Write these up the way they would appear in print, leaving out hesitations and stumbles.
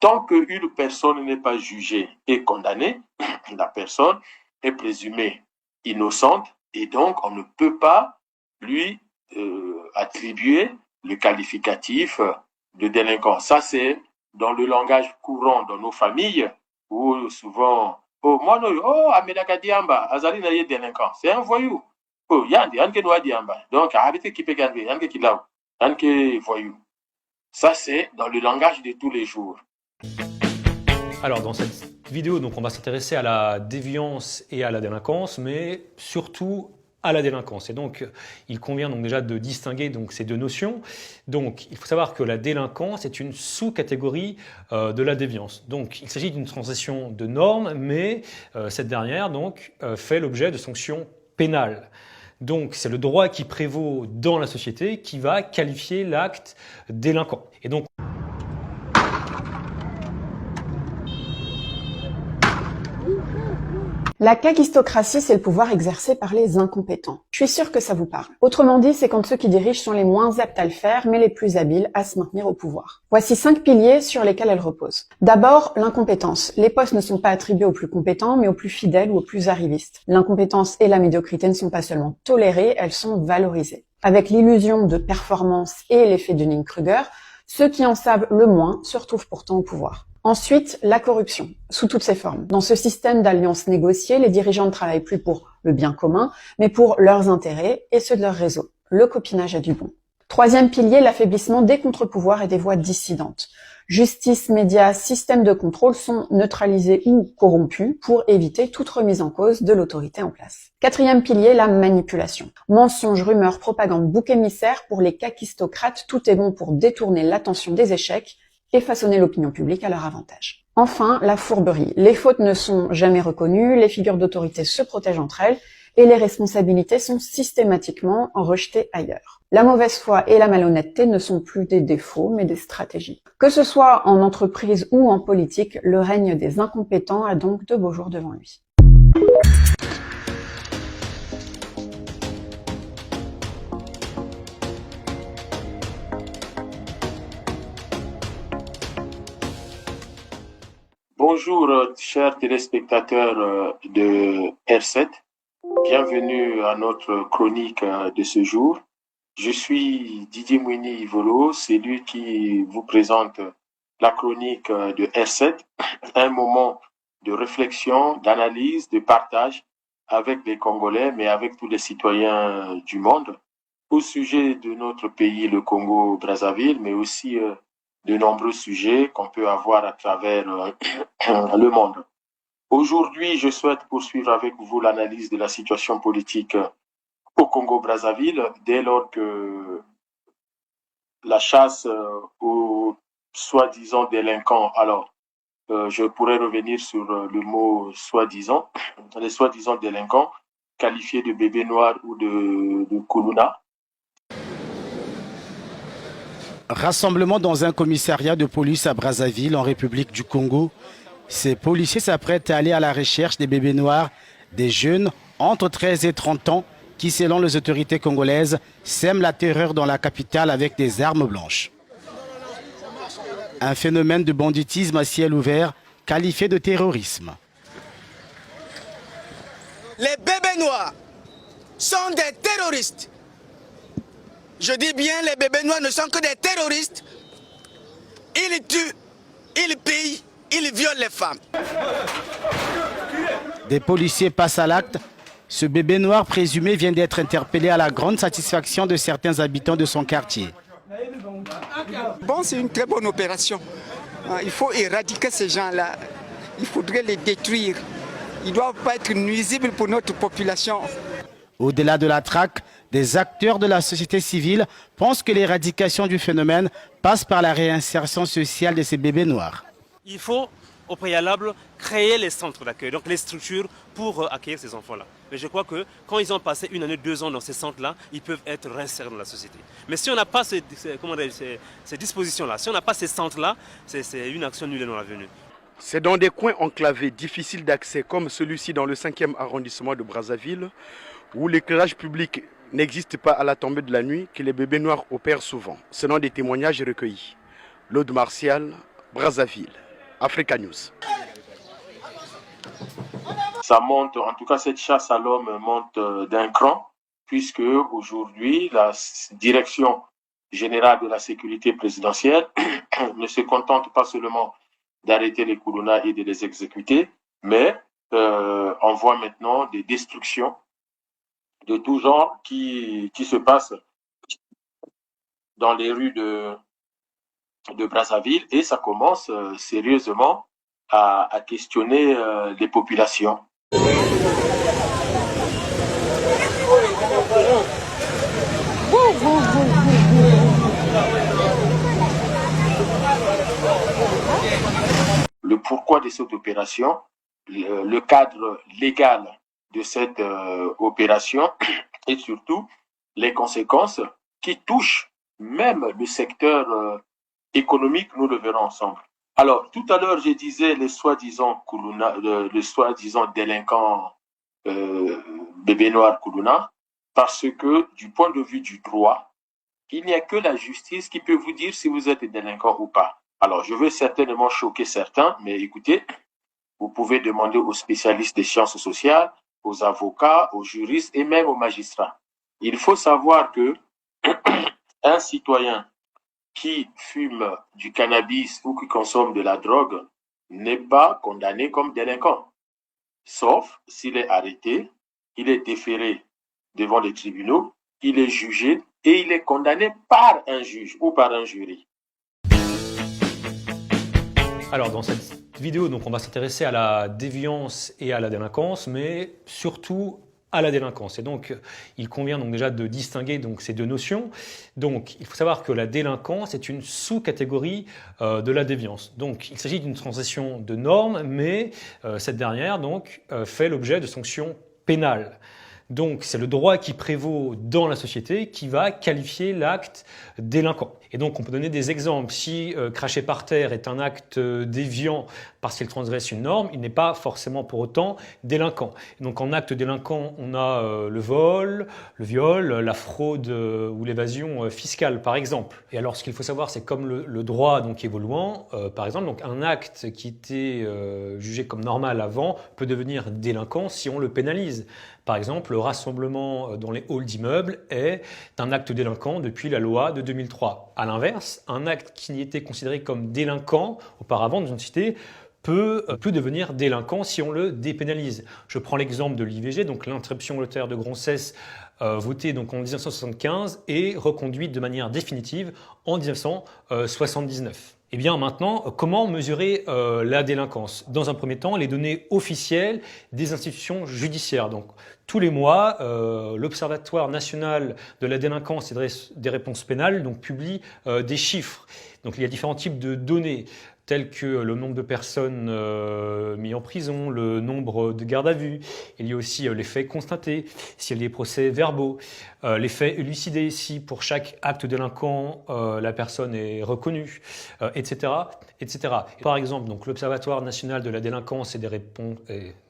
tant qu'une personne n'est pas jugée et condamnée, la personne est présumée innocente et donc on ne peut pas lui attribuer le qualificatif de délinquant. Ça, c'est dans le langage courant dans nos familles où souvent, oh, moi, non, oh, Amedaka Diamba, Azali Naye délinquant, c'est un voyou. Oh, Yandi, Yanke Noa Diamba. Donc, arrêtez qui peut gagner, Yanke Kilao, Yanke voyou. Ça, c'est dans le langage de tous les jours. Alors, dans cette vidéo, donc, on va s'intéresser à la déviance et à la délinquance, mais surtout à la délinquance. Et donc, il convient donc déjà de distinguer donc, ces deux notions. Donc, il faut savoir que la délinquance est une sous-catégorie de la déviance. Donc, il s'agit d'une transgression de normes, mais cette dernière donc, fait l'objet de sanctions pénales. Donc, c'est le droit qui prévaut dans la société qui va qualifier l'acte délinquant. Et donc, la kakistocratie, c'est le pouvoir exercé par les incompétents. Je suis sûre que ça vous parle. Autrement dit, c'est quand ceux qui dirigent sont les moins aptes à le faire, mais les plus habiles à se maintenir au pouvoir. Voici 5 piliers sur lesquels elle repose. D'abord, l'incompétence. Les postes ne sont pas attribués aux plus compétents, mais aux plus fidèles ou aux plus arrivistes. L'incompétence et la médiocrité ne sont pas seulement tolérées, elles sont valorisées. Avec l'illusion de performance et l'effet Dunning-Kruger, ceux qui en savent le moins se retrouvent pourtant au pouvoir. Ensuite, la corruption, sous toutes ses formes. Dans ce système d'alliances négociées, les dirigeants ne travaillent plus pour le bien commun, mais pour leurs intérêts et ceux de leur réseau. Le copinage a du bon. Troisième pilier, l'affaiblissement des contre-pouvoirs et des voix dissidentes. Justice, médias, système de contrôle sont neutralisés ou corrompus pour éviter toute remise en cause de l'autorité en place. Quatrième pilier, la manipulation. Mensonges, rumeurs, propagande, bouc émissaire, pour les kakistocrates, tout est bon pour détourner l'attention des échecs et façonner l'opinion publique à leur avantage. Enfin, la fourberie. Les fautes ne sont jamais reconnues, les figures d'autorité se protègent entre elles et les responsabilités sont systématiquement rejetées ailleurs. La mauvaise foi et la malhonnêteté ne sont plus des défauts, mais des stratégies. Que ce soit en entreprise ou en politique, le règne des incompétents a donc de beaux jours devant lui. Bonjour, chers téléspectateurs de R7. Bienvenue à notre chronique de ce jour. Je suis Didier Mouini Ivolo, c'est lui qui vous présente la chronique de R7, un moment de réflexion, d'analyse, de partage avec les Congolais, mais avec tous les citoyens du monde, au sujet de notre pays, le Congo-Brazzaville, mais aussi de nombreux sujets qu'on peut avoir à travers le monde. Aujourd'hui, je souhaite poursuivre avec vous l'analyse de la situation politique au Congo-Brazzaville, dès lors que la chasse aux soi-disant délinquants, alors je pourrais revenir sur le mot soi-disant, les soi-disant délinquants qualifiés de bébés noirs ou de Kuluna. Rassemblement dans un commissariat de police à Brazzaville, en République du Congo. Ces policiers s'apprêtent à aller à la recherche des bébés noirs, des jeunes entre 13 et 30 ans qui, selon les autorités congolaises, sèment la terreur dans la capitale avec des armes blanches. Un phénomène de banditisme à ciel ouvert qualifié de terrorisme. Les bébés noirs sont des terroristes. Je dis bien, les bébés noirs ne sont que des terroristes. Ils tuent, ils pillent, ils violent les femmes. Des policiers passent à l'acte. Ce bébé noir présumé vient d'être interpellé à la grande satisfaction de certains habitants de son quartier. Bon, c'est une très bonne opération. Il faut éradiquer ces gens-là. Il faudrait les détruire. Ils ne doivent pas être nuisibles pour notre population. Au-delà de la traque, des acteurs de la société civile pensent que l'éradication du phénomène passe par la réinsertion sociale de ces bébés noirs. Il faut au préalable créer les centres d'accueil, donc les structures pour accueillir ces enfants-là. Mais je crois que quand ils ont passé 1 année, 2 ans dans ces centres-là, ils peuvent être réinsérés dans la société. Mais si on n'a pas ces dispositions-là, si on n'a pas ces centres-là, c'est une action nulle et non avenue. C'est dans des coins enclavés, difficiles d'accès, comme celui-ci dans le 5e arrondissement de Brazzaville, où l'éclairage public n'existe pas à la tombée de la nuit, que les bébés noirs opèrent souvent, selon des témoignages recueillis. L'Aude Martial, Brazzaville. Africa News. Ça monte, en tout cas cette chasse à l'homme monte d'un cran, puisque aujourd'hui la direction générale de la sécurité présidentielle ne se contente pas seulement d'arrêter les Kourouna et de les exécuter, mais on voit maintenant des destructions de tout genre qui se passent dans les rues de Brazzaville, et ça commence sérieusement à questionner les populations. Le pourquoi de cette opération, le cadre légal de cette opération et surtout les conséquences qui touchent même le secteur économique, nous le verrons ensemble. Alors, tout à l'heure, je disais les soi-disant le soi-disant délinquant bébé noir Kourouna, parce que du point de vue du droit, il n'y a que la justice qui peut vous dire si vous êtes délinquant ou pas. Alors, je veux certainement choquer certains, mais écoutez, vous pouvez demander aux spécialistes des sciences sociales, aux avocats, aux juristes et même aux magistrats. Il faut savoir que un citoyen qui fume du cannabis ou qui consomme de la drogue n'est pas condamné comme délinquant. Sauf s'il est arrêté, il est déféré devant les tribunaux, il est jugé et il est condamné par un juge ou par un jury. Alors dans cette vidéo, donc, on va s'intéresser à la déviance et à la délinquance, mais surtout à la délinquance. Et donc, il convient donc déjà de distinguer donc ces deux notions. Donc, il faut savoir que la délinquance est une sous-catégorie de la déviance. Donc, il s'agit d'une transition de normes, mais cette dernière donc fait l'objet de sanctions pénales. Donc, c'est le droit qui prévaut dans la société qui va qualifier l'acte délinquant. Et donc, on peut donner des exemples. Si cracher par terre est un acte déviant parce qu'il transgresse une norme, il n'est pas forcément pour autant délinquant. Et donc, en acte délinquant, on a le vol, le viol, la fraude ou l'évasion fiscale, par exemple. Et alors, ce qu'il faut savoir, c'est comme le droit donc évoluant, par exemple, donc un acte qui était jugé comme normal avant peut devenir délinquant si on le pénalise. Par exemple, le rassemblement dans les halls d'immeubles est un acte délinquant depuis la loi de 2003. À l'inverse, un acte qui était considéré comme délinquant auparavant dans une cité peut plus devenir délinquant si on le dépénalise. Je prends l'exemple de l'IVG, donc l'interruption volontaire de grossesse votée donc en 1975 et reconduite de manière définitive en 1979. Eh bien maintenant, comment mesurer la délinquance? Dans un premier temps, les données officielles des institutions judiciaires. Donc tous les mois, l'Observatoire national de la délinquance et des réponses pénales donc, publie des chiffres. Donc il y a différents types de données, tels que le nombre de personnes mises en prison, le nombre de gardes à vue. Il y a aussi les faits constatés, s'il y a des procès verbaux, les faits élucidés, si pour chaque acte délinquant la personne est reconnue, etc., etc. Par exemple, donc, l'Observatoire national de la délinquance et des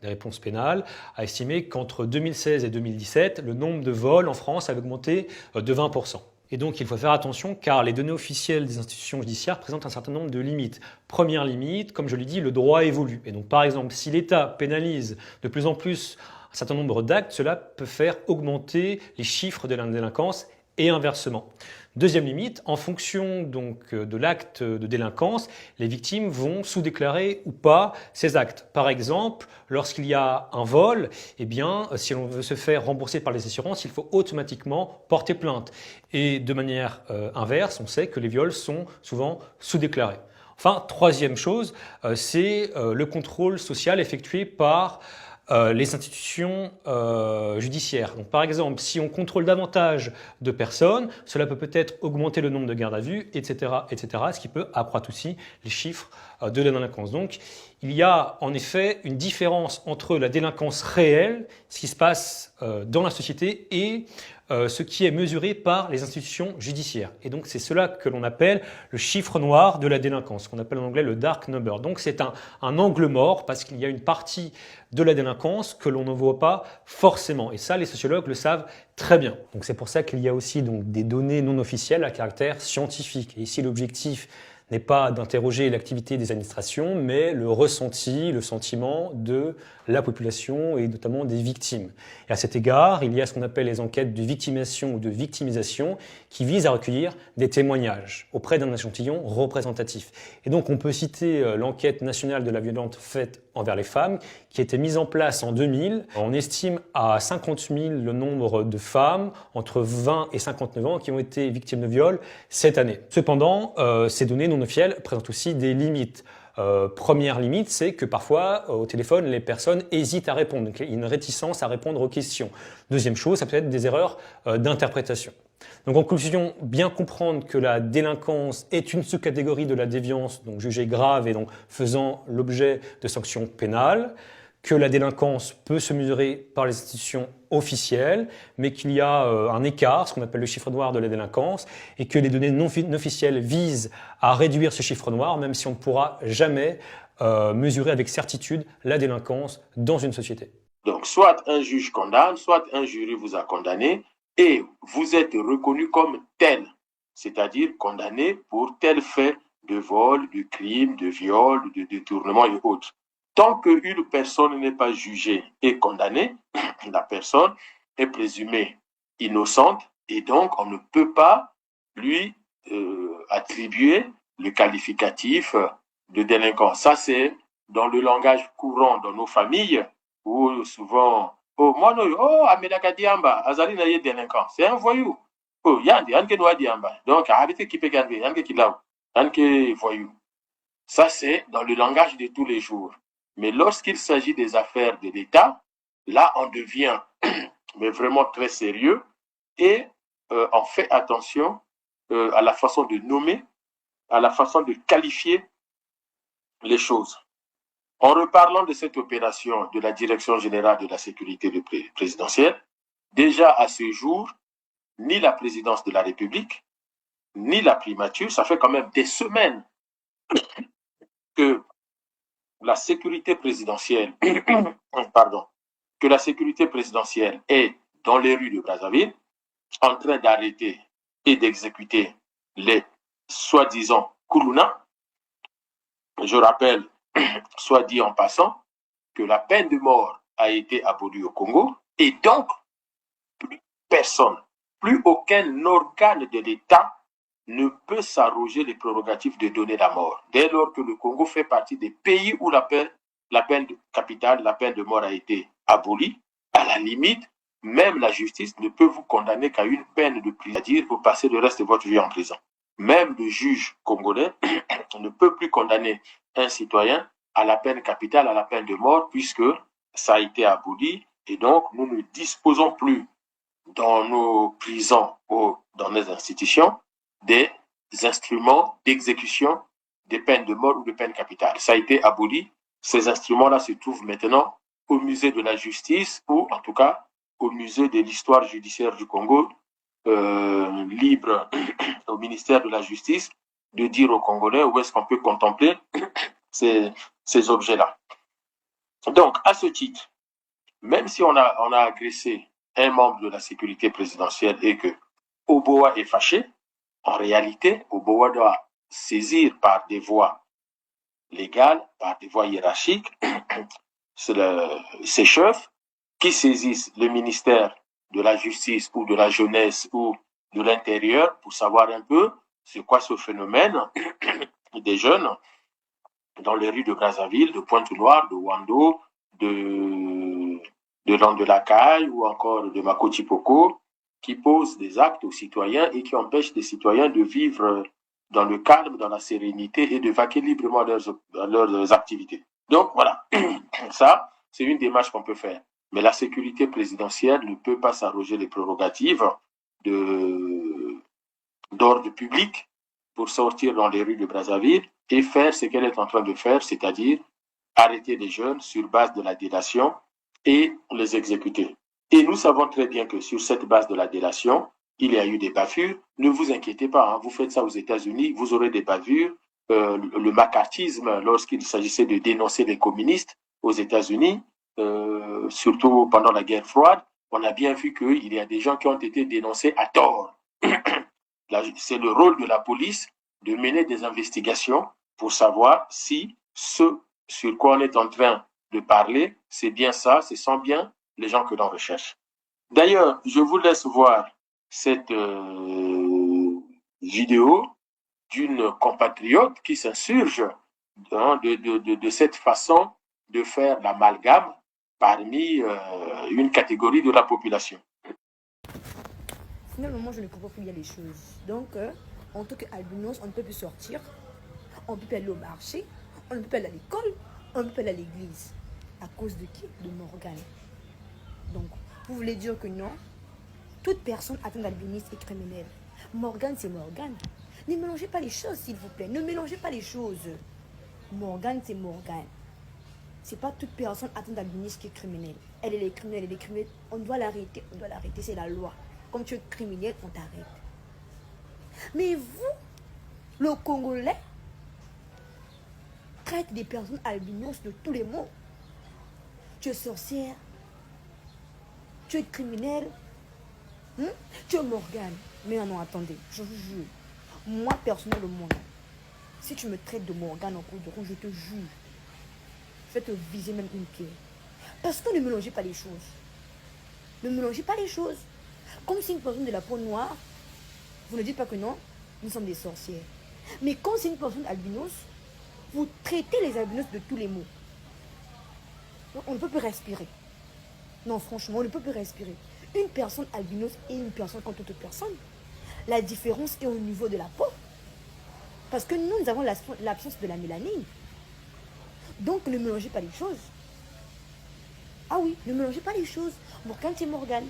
réponses pénales a estimé qu'entre 2016 et 2017, le nombre de vols en France avait augmenté de 20%. Et donc, il faut faire attention car les données officielles des institutions judiciaires présentent un certain nombre de limites. Première limite, comme je l'ai dit, le droit évolue. Et donc, par exemple, si l'État pénalise de plus en plus un certain nombre d'actes, cela peut faire augmenter les chiffres de la délinquance et inversement. Deuxième limite, en fonction donc de l'acte de délinquance, les victimes vont sous-déclarer ou pas ces actes. Par exemple, lorsqu'il y a un vol, eh bien, si l'on veut se faire rembourser par les assurances, il faut automatiquement porter plainte. Et de manière inverse, on sait que les viols sont souvent sous-déclarés. Enfin, troisième chose, c'est le contrôle social effectué par les institutions judiciaires. Donc, par exemple, si on contrôle davantage de personnes, cela peut peut-être augmenter le nombre de gardes à vue, etc., etc., ce qui peut accroître aussi les chiffres de la délinquance. Donc, il y a en effet une différence entre la délinquance réelle, ce qui se passe dans la société, et ce qui est mesuré par les institutions judiciaires. Et donc, c'est cela que l'on appelle le chiffre noir de la délinquance, ce qu'on appelle en anglais le dark number. Donc, c'est un angle mort parce qu'il y a une partie de la délinquance que l'on ne voit pas forcément. Et ça, les sociologues le savent très bien. Donc, c'est pour ça qu'il y a aussi donc, des données non officielles à caractère scientifique. Et ici, l'objectif n'est pas d'interroger l'activité des administrations, mais le ressenti, le sentiment de la population et notamment des victimes. Et à cet égard, il y a ce qu'on appelle les enquêtes de victimation ou de victimisation qui visent à recueillir des témoignages auprès d'un échantillon représentatif. Et donc on peut citer l'enquête nationale de la violence faite envers les femmes qui a été mise en place en 2000. On estime à 50 000 le nombre de femmes entre 20 et 59 ans qui ont été victimes de viol cette année. Cependant, ces données non officielles présentent aussi des limites. Première limite, c'est que parfois, au téléphone, les personnes hésitent à répondre. Donc, il y a une réticence à répondre aux questions. Deuxième chose, ça peut être des erreurs d'interprétation. Donc, en conclusion, bien comprendre que la délinquance est une sous-catégorie de la déviance, donc jugée grave et donc faisant l'objet de sanctions pénales, que la délinquance peut se mesurer par les institutions officielles, mais qu'il y a un écart, ce qu'on appelle le chiffre noir de la délinquance, et que les données non officielles visent à réduire ce chiffre noir, même si on ne pourra jamais mesurer avec certitude la délinquance dans une société. Donc, soit un juge condamne, soit un jury vous a condamné, et vous êtes reconnu comme tel, c'est-à-dire condamné pour tel fait de vol, de crime, de viol, de détournement et autres. Tant qu'une personne n'est pas jugée et condamnée, la personne est présumée innocente et donc on ne peut pas lui attribuer le qualificatif de délinquant. Ça, c'est dans le langage courant dans nos familles où souvent « Oh, moi, non, oh, Amedaka Diamba, Azali na ye délinquant, c'est un voyou. Oh, Yandi, Yanke Noa Diamba. Donc, arrêtez qui peut gagner, Yanke Kilaou, Yanke voyou. » Ça, c'est dans le langage de tous les jours. Mais lorsqu'il s'agit des affaires de l'État, là, on devient mais vraiment très sérieux et on fait attention à la façon de nommer, à la façon de qualifier les choses. En reparlant de cette opération de la Direction générale de la sécurité présidentielle, déjà à ce jour, ni la présidence de la République, ni la primature, ça fait quand même des semaines que la sécurité présidentielle, que la sécurité présidentielle est dans les rues de Brazzaville, en train d'arrêter et d'exécuter les soi-disant Koulouna. Je rappelle, soit dit en passant, que la peine de mort a été abolie au Congo et donc plus personne, plus aucun organe de l'État ne peut s'arroger les prérogatives de donner la mort. Dès lors que le Congo fait partie des pays où la peine capitale, la peine de mort a été abolie, à la limite, même la justice ne peut vous condamner qu'à une peine de prison, c'est-à-dire vous passez le reste de votre vie en prison. Même le juge congolais ne peut plus condamner un citoyen à la peine capitale, à la peine de mort, puisque ça a été aboli, et donc nous ne disposons plus dans nos prisons ou dans nos institutions des instruments d'exécution des peines de mort ou de peine capitale. Ça a été aboli. Ces instruments-là se trouvent maintenant au musée de la justice ou en tout cas au musée de l'histoire judiciaire du Congo, libre au ministère de la Justice de dire aux Congolais où est-ce qu'on peut contempler ces objets-là. Donc, à ce titre, même si on a agressé un membre de la sécurité présidentielle et que Oboa est fâché, en réalité, Oboa doit saisir par des voies légales, par des voies hiérarchiques, ses chefs qui saisissent le ministère de la Justice ou de la Jeunesse ou de l'Intérieur pour savoir un peu c'est quoi ce phénomène des jeunes dans les rues de Brazzaville, de Pointe-Noire, de Wando, de Land-de-la-Caille ou encore de Makoti-Poko, qui posent des actes aux citoyens et qui empêchent les citoyens de vivre dans le calme, dans la sérénité et de vaquer librement à leurs activités. Donc voilà, ça, c'est une démarche qu'on peut faire. Mais la sécurité présidentielle ne peut pas s'arroger les prérogatives d'ordre public pour sortir dans les rues de Brazzaville et faire ce qu'elle est en train de faire, c'est-à-dire arrêter les jeunes sur base de la délation et les exécuter. Et nous savons très bien que sur cette base de la délation, il y a eu des bavures. Ne vous inquiétez pas, hein, vous faites ça aux États-Unis, vous aurez des bavures. Le macartisme, lorsqu'il s'agissait de dénoncer les communistes aux États-Unis, surtout pendant la guerre froide, on a bien vu qu'il y a des gens qui ont été dénoncés à tort. C'est le rôle de la police de mener des investigations pour savoir si ce sur quoi on est en train de parler, c'est bien ça, ce sont bien les gens que l'on recherche. D'ailleurs, je vous laisse voir cette vidéo d'une compatriote qui s'insurge de cette façon de faire l'amalgame parmi une catégorie de la population. Finalement, je ne comprends plus bien les choses. Donc, en tant qu'albinos, on ne peut plus sortir, on ne peut plus aller au marché, on ne peut plus aller à l'école, on ne peut plus aller à l'église. À cause de qui? De Morgane. Donc, vous voulez dire que non? Toute personne atteinte d'albinisme est criminelle. Morgane, c'est Morgane. Ne mélangez pas les choses, s'il vous plaît. Ne mélangez pas les choses. Morgane, c'est Morgane. C'est pas toute personne atteinte d'albinisme qui est criminelle. Elle est criminelle, elle est criminelle. On doit l'arrêter, c'est la loi. Comme tu es criminel, on t'arrête. Mais vous, le Congolais, traite des personnes albinos de tous les mots. Tu es sorcière, tu es criminel, tu es Morgane. Mais non, attendez, je vous jure. Moi, personnellement, si tu me traites de Morgane en cours de route, je te jure, je vais te viser même une pierre. Parce que ne mélangez pas les choses. Ne mélangez pas les choses. Comme si une personne de la peau noire, vous ne dites pas que non, nous sommes des sorcières. Mais quand c'est une personne albinos, vous traitez les albinos de tous les mots. On ne peut plus respirer. Non, franchement, on ne peut plus respirer. Une personne albinos et une personne comme toute autre personne. La différence est au niveau de la peau. Parce que nous avons l'absence de la mélanine. Donc, ne mélangez pas les choses. Ah oui, ne mélangez pas les choses. Morgane, c'est Morgane.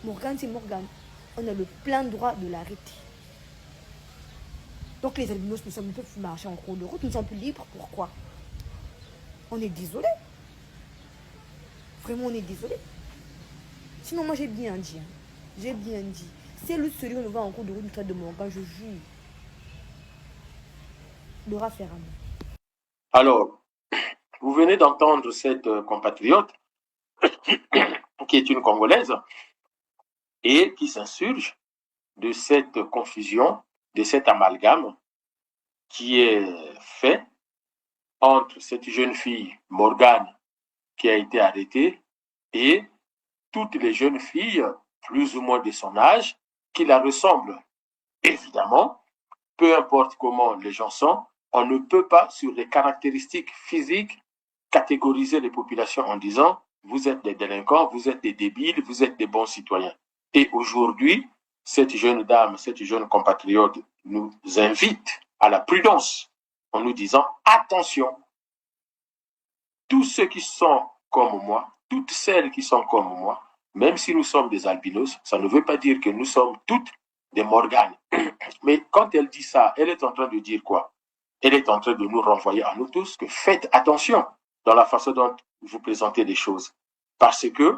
Morgane, c'est Morgane. On a le plein droit de l'arrêter. Donc, les albinos, nous ne peuvent plus marcher en cours de route. Nous sommes plus libres. Pourquoi? On est désolé. Vraiment, on est désolé. Sinon, moi, j'ai bien dit. J'ai bien dit. C'est le celui où on va en cours de route, nous traite de Morgane, je jure. Laura Ferrand. Alors, vous venez d'entendre cette compatriote qui est une Congolaise et qui s'insurge de cette confusion, de cet amalgame qui est fait entre cette jeune fille, Morgane, qui a été arrêtée, et toutes les jeunes filles, plus ou moins de son âge, qui la ressemblent. Évidemment, peu importe comment les gens sont, on ne peut pas, sur les caractéristiques physiques, catégoriser les populations en disant « vous êtes des délinquants, vous êtes des débiles, vous êtes des bons citoyens ». Et aujourd'hui, cette jeune dame, cette jeune compatriote nous invite à la prudence en nous disant « attention, tous ceux qui sont comme moi, toutes celles qui sont comme moi, même si nous sommes des albinos, ça ne veut pas dire que nous sommes toutes des Morganes. » Mais quand elle dit ça, elle est en train de dire quoi? Elle est en train de nous renvoyer à nous tous que faites attention dans la façon dont vous présentez les choses. Parce que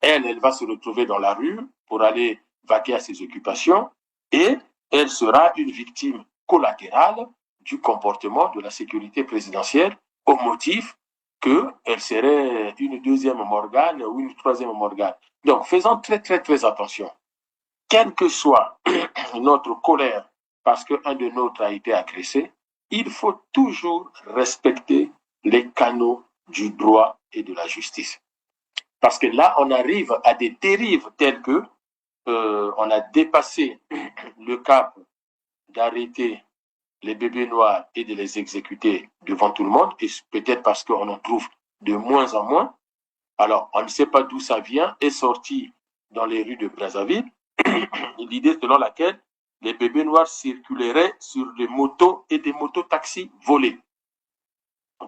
elle va se retrouver dans la rue pour aller vaquer à ses occupations et elle sera une victime collatérale du comportement de la sécurité présidentielle au motif qu'elle serait une deuxième Morgane ou une troisième Morgane. Donc, faisons très, très, très attention. Quelle que soit notre colère parce qu'un de nôtres a été agressé, il faut toujours respecter les canaux du droit et de la justice. Parce que là, on arrive à des dérives telles que on a dépassé le cap d'arrêter les bébés noirs et de les exécuter devant tout le monde, et peut-être parce qu'on en trouve de moins en moins. Alors, on ne sait pas d'où ça vient, est sorti dans les rues de Brazzaville l'idée selon laquelle les bébés noirs circuleraient sur des motos et des motos-taxis volés.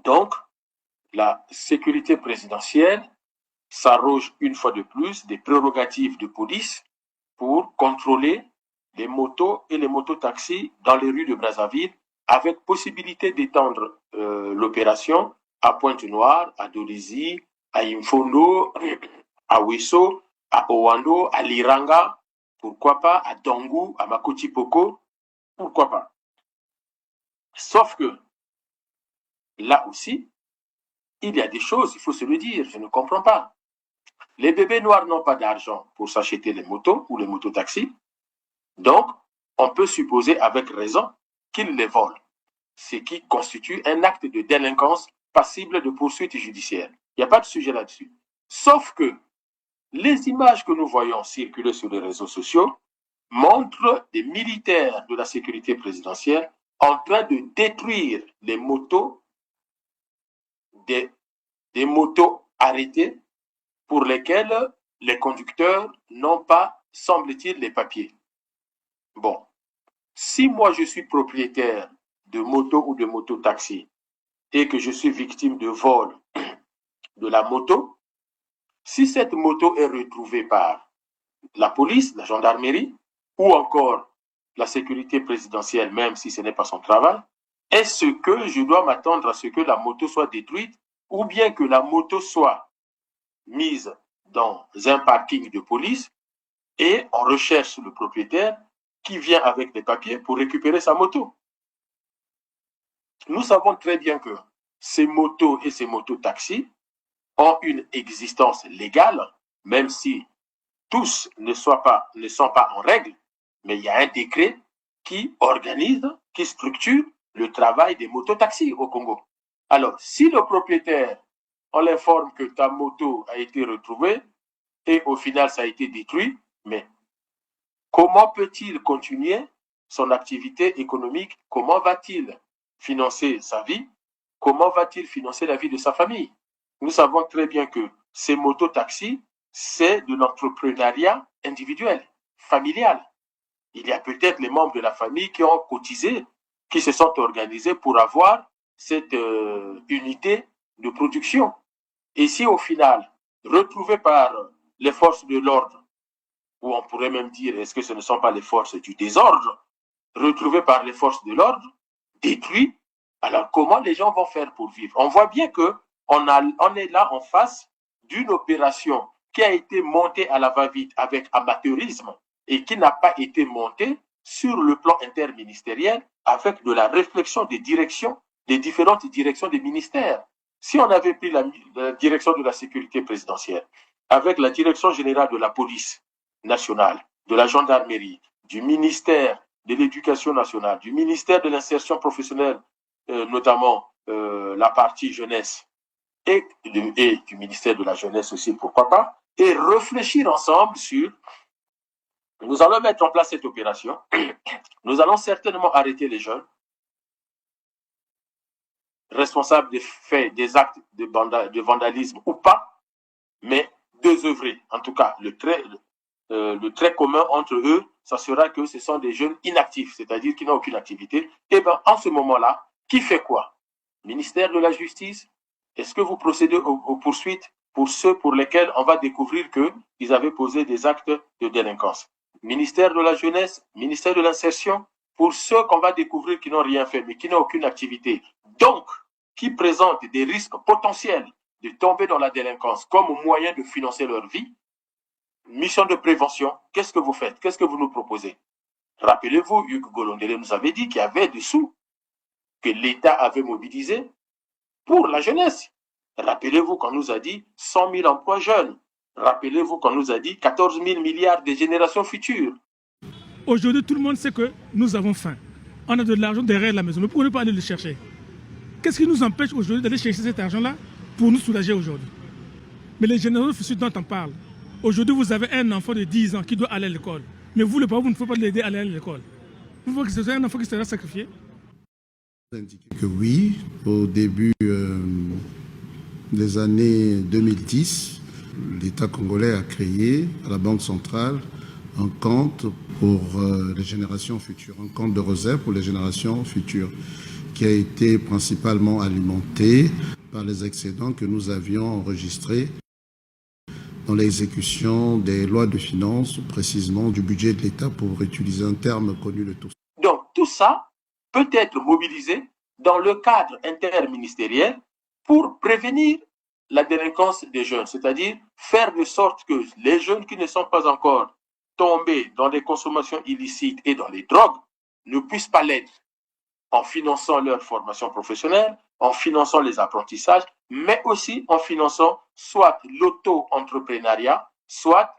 Donc, la sécurité présidentielle s'arroge une fois de plus des prérogatives de police pour contrôler les motos et les motos-taxis dans les rues de Brazzaville, avec possibilité d'étendre l'opération à Pointe-Noire, à Dolisie, à Imfondo, à Wisso, à Owando, à Liranga, pourquoi pas, à Dongou, à Makoti-Poko, pourquoi pas. Sauf que, là aussi, il y a des choses, il faut se le dire, je ne comprends pas. Les bébés noirs n'ont pas d'argent pour s'acheter les motos ou les mototaxis. Donc, on peut supposer avec raison qu'ils les volent, ce qui constitue un acte de délinquance passible de poursuite judiciaire. Il n'y a pas de sujet là-dessus. Sauf que les images que nous voyons circuler sur les réseaux sociaux montrent des militaires de la sécurité présidentielle en train de détruire les motos, des motos arrêtées pour lesquelles les conducteurs n'ont pas, semble-t-il, les papiers. Bon, si moi je suis propriétaire de moto ou de moto-taxi et que je suis victime de vol de la moto, si cette moto est retrouvée par la police, la gendarmerie ou encore la sécurité présidentielle, même si ce n'est pas son travail, est-ce que je dois m'attendre à ce que la moto soit détruite ou bien que la moto soit mise dans un parking de police et on recherche le propriétaire qui vient avec des papiers pour récupérer sa moto? Nous savons très bien que ces motos et ces motos-taxis ont une existence légale, même si tous ne sont pas en règle, mais il y a un décret qui organise, qui structure le travail des mototaxis au Congo. Alors, si le propriétaire, on l'informe que ta moto a été retrouvée et au final ça a été détruit, mais comment peut-il continuer son activité économique? Comment va-t-il financer sa vie? Comment va-t-il financer la vie de sa famille? Nous savons très bien que ces mototaxis, c'est de l'entrepreneuriat individuel, familial. Il y a peut-être les membres de la famille qui ont cotisé, qui se sont organisés pour avoir cette unité de production. Et si au final, retrouvé par les forces de l'ordre, ou on pourrait même dire, est-ce que ce ne sont pas les forces du désordre, retrouvés par les forces de l'ordre, détruits, alors comment les gens vont faire pour vivre? On voit bien que on est là en face d'une opération qui a été montée à la va-vite avec amateurisme et qui n'a pas été montée sur le plan interministériel avec de la réflexion des directions, des différentes directions des ministères. Si on avait pris la direction de la sécurité présidentielle avec la direction générale de la police nationale, de la gendarmerie, du ministère de l'éducation nationale, du ministère de l'insertion professionnelle, notamment la partie jeunesse, et du ministère de la jeunesse aussi, pourquoi pas, et réfléchir ensemble sur, nous allons mettre en place cette opération, nous allons certainement arrêter les jeunes responsables des faits, des actes de vandalisme ou pas, mais désœuvrés. En tout cas, le trait commun entre eux, ça sera que ce sont des jeunes inactifs, c'est-à-dire qui n'ont aucune activité. Et bien, en ce moment-là, qui fait quoi? Ministère de la Justice, est-ce que vous procédez aux poursuites pour ceux pour lesquels on va découvrir qu'ils avaient posé des actes de délinquance? Ministère de la Jeunesse, ministère de l'Insertion, pour ceux qu'on va découvrir qui n'ont rien fait, mais qui n'ont aucune activité, donc qui présentent des risques potentiels de tomber dans la délinquance comme moyen de financer leur vie. Mission de prévention, qu'est-ce que vous faites? Qu'est-ce que vous nous proposez? Rappelez-vous, Hugues Golondele nous avait dit qu'il y avait des sous que l'État avait mobilisés pour la jeunesse. Rappelez-vous qu'on nous a dit 100 000 emplois jeunes. Rappelez-vous qu'on nous a dit 14 000 milliards de générations futures. Aujourd'hui, tout le monde sait que nous avons faim. On a de l'argent derrière la maison, mais pourquoi ne pas aller le chercher? Qu'est-ce qui nous empêche aujourd'hui d'aller chercher cet argent-là pour nous soulager aujourd'hui? Mais les générations futures dont on parle, aujourd'hui, vous avez un enfant de 10 ans qui doit aller à l'école. Mais vous, le parent, vous ne pouvez pas l'aider à aller à l'école. Vous voulez que ce soit un enfant qui sera sacrifié? Que oui, au début des années 2010, l'État congolais a créé à la Banque centrale un compte pour les générations futures, un compte de réserve pour les générations futures, qui a été principalement alimenté par les excédents que nous avions enregistrés dans l'exécution des lois de finances, précisément du budget de l'État, pour utiliser un terme connu de tous. Donc tout ça peut être mobilisé dans le cadre interministériel pour prévenir la délinquance des jeunes, c'est-à-dire faire de sorte que les jeunes qui ne sont pas encore tombés dans des consommations illicites et dans les drogues ne puissent pas l'être en finançant leur formation professionnelle, en finançant les apprentissages, mais aussi en finançant soit l'auto-entrepreneuriat, soit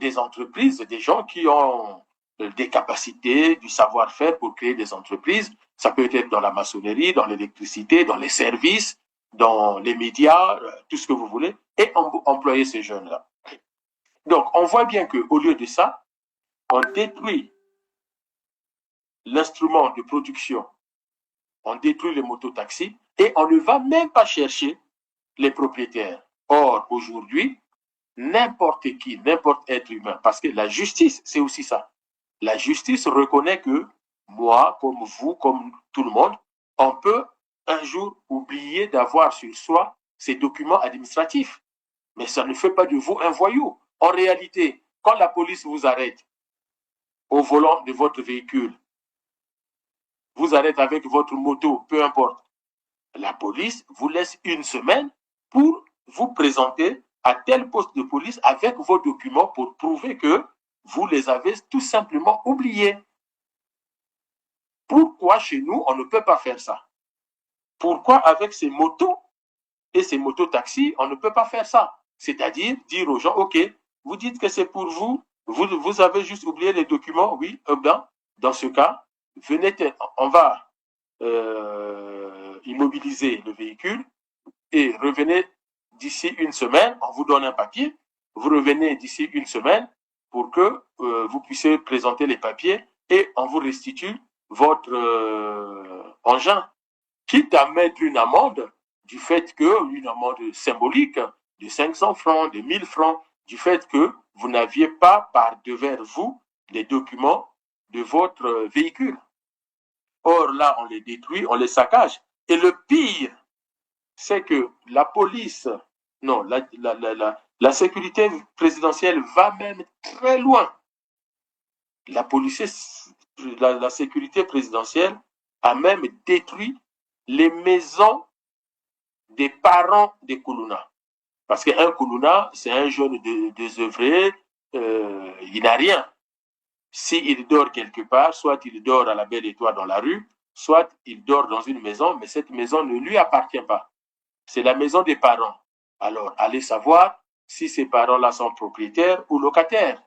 des entreprises, des gens qui ont des capacités, du savoir-faire pour créer des entreprises. Ça peut être dans la maçonnerie, dans l'électricité, dans les services, dans les médias, tout ce que vous voulez, et employer ces jeunes-là. Donc, on voit bien qu'au lieu de ça, on détruit l'instrument de production, on détruit les mototaxis et on ne va même pas chercher les propriétaires. Or, aujourd'hui, n'importe qui, n'importe être humain, parce que la justice, c'est aussi ça. La justice reconnaît que moi, comme vous, comme tout le monde, on peut un jour oublier d'avoir sur soi ces documents administratifs. Mais ça ne fait pas de vous un voyou. En réalité, quand la police vous arrête au volant de votre véhicule, vous arrête avec votre moto, peu importe, la police vous laisse une semaine pour vous présenter à tel poste de police avec vos documents pour prouver que vous les avez tout simplement oubliés. Pourquoi chez nous, on ne peut pas faire ça? Pourquoi avec ces motos et ces mototaxis, on ne peut pas faire ça? C'est-à-dire dire aux gens, OK, vous dites que c'est pour vous, vous avez juste oublié les documents, oui, bien, dans ce cas, venez, on va immobiliser le véhicule et revenez d'ici une semaine, on vous donne un papier, vous revenez d'ici une semaine pour que vous puissiez présenter les papiers et on vous restitue votre engin, quitte à mettre une amende du fait que, une amende symbolique de 500 francs, de 1000 francs, du fait que vous n'aviez pas par devers vous les documents de votre véhicule. Or là, on les détruit, on les saccage. Et le pire, c'est que la police, non, la sécurité présidentielle va même très loin. La sécurité présidentielle a même détruit les maisons des parents des Koulouna. Parce qu'un Koulouna, c'est un jeune désœuvré, il n'a rien. S'il dort quelque part, soit il dort à la Belle Étoile dans la rue, soit il dort dans une maison, mais cette maison ne lui appartient pas. C'est la maison des parents. Alors, allez savoir si ces parents-là sont propriétaires ou locataires.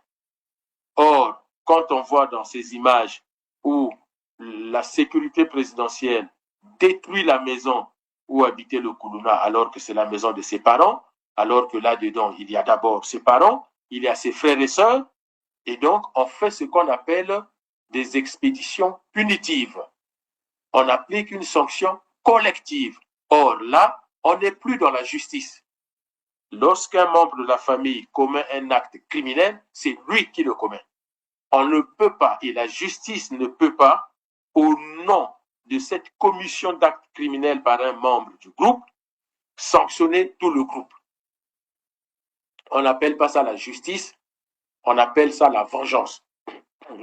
Or, quand on voit dans ces images où la sécurité présidentielle détruit la maison où habitait le Koulouna alors que c'est la maison de ses parents, alors que là-dedans, il y a d'abord ses parents, il y a ses frères et sœurs, et donc on fait ce qu'on appelle des expéditions punitives. On applique une sanction collective. Or là, on n'est plus dans la justice. Lorsqu'un membre de la famille commet un acte criminel, c'est lui qui le commet. On ne peut pas, et la justice ne peut pas, au nom de cette commission d'actes criminels par un membre du groupe, sanctionner tout le groupe. On n'appelle pas ça la justice, on appelle ça la vengeance.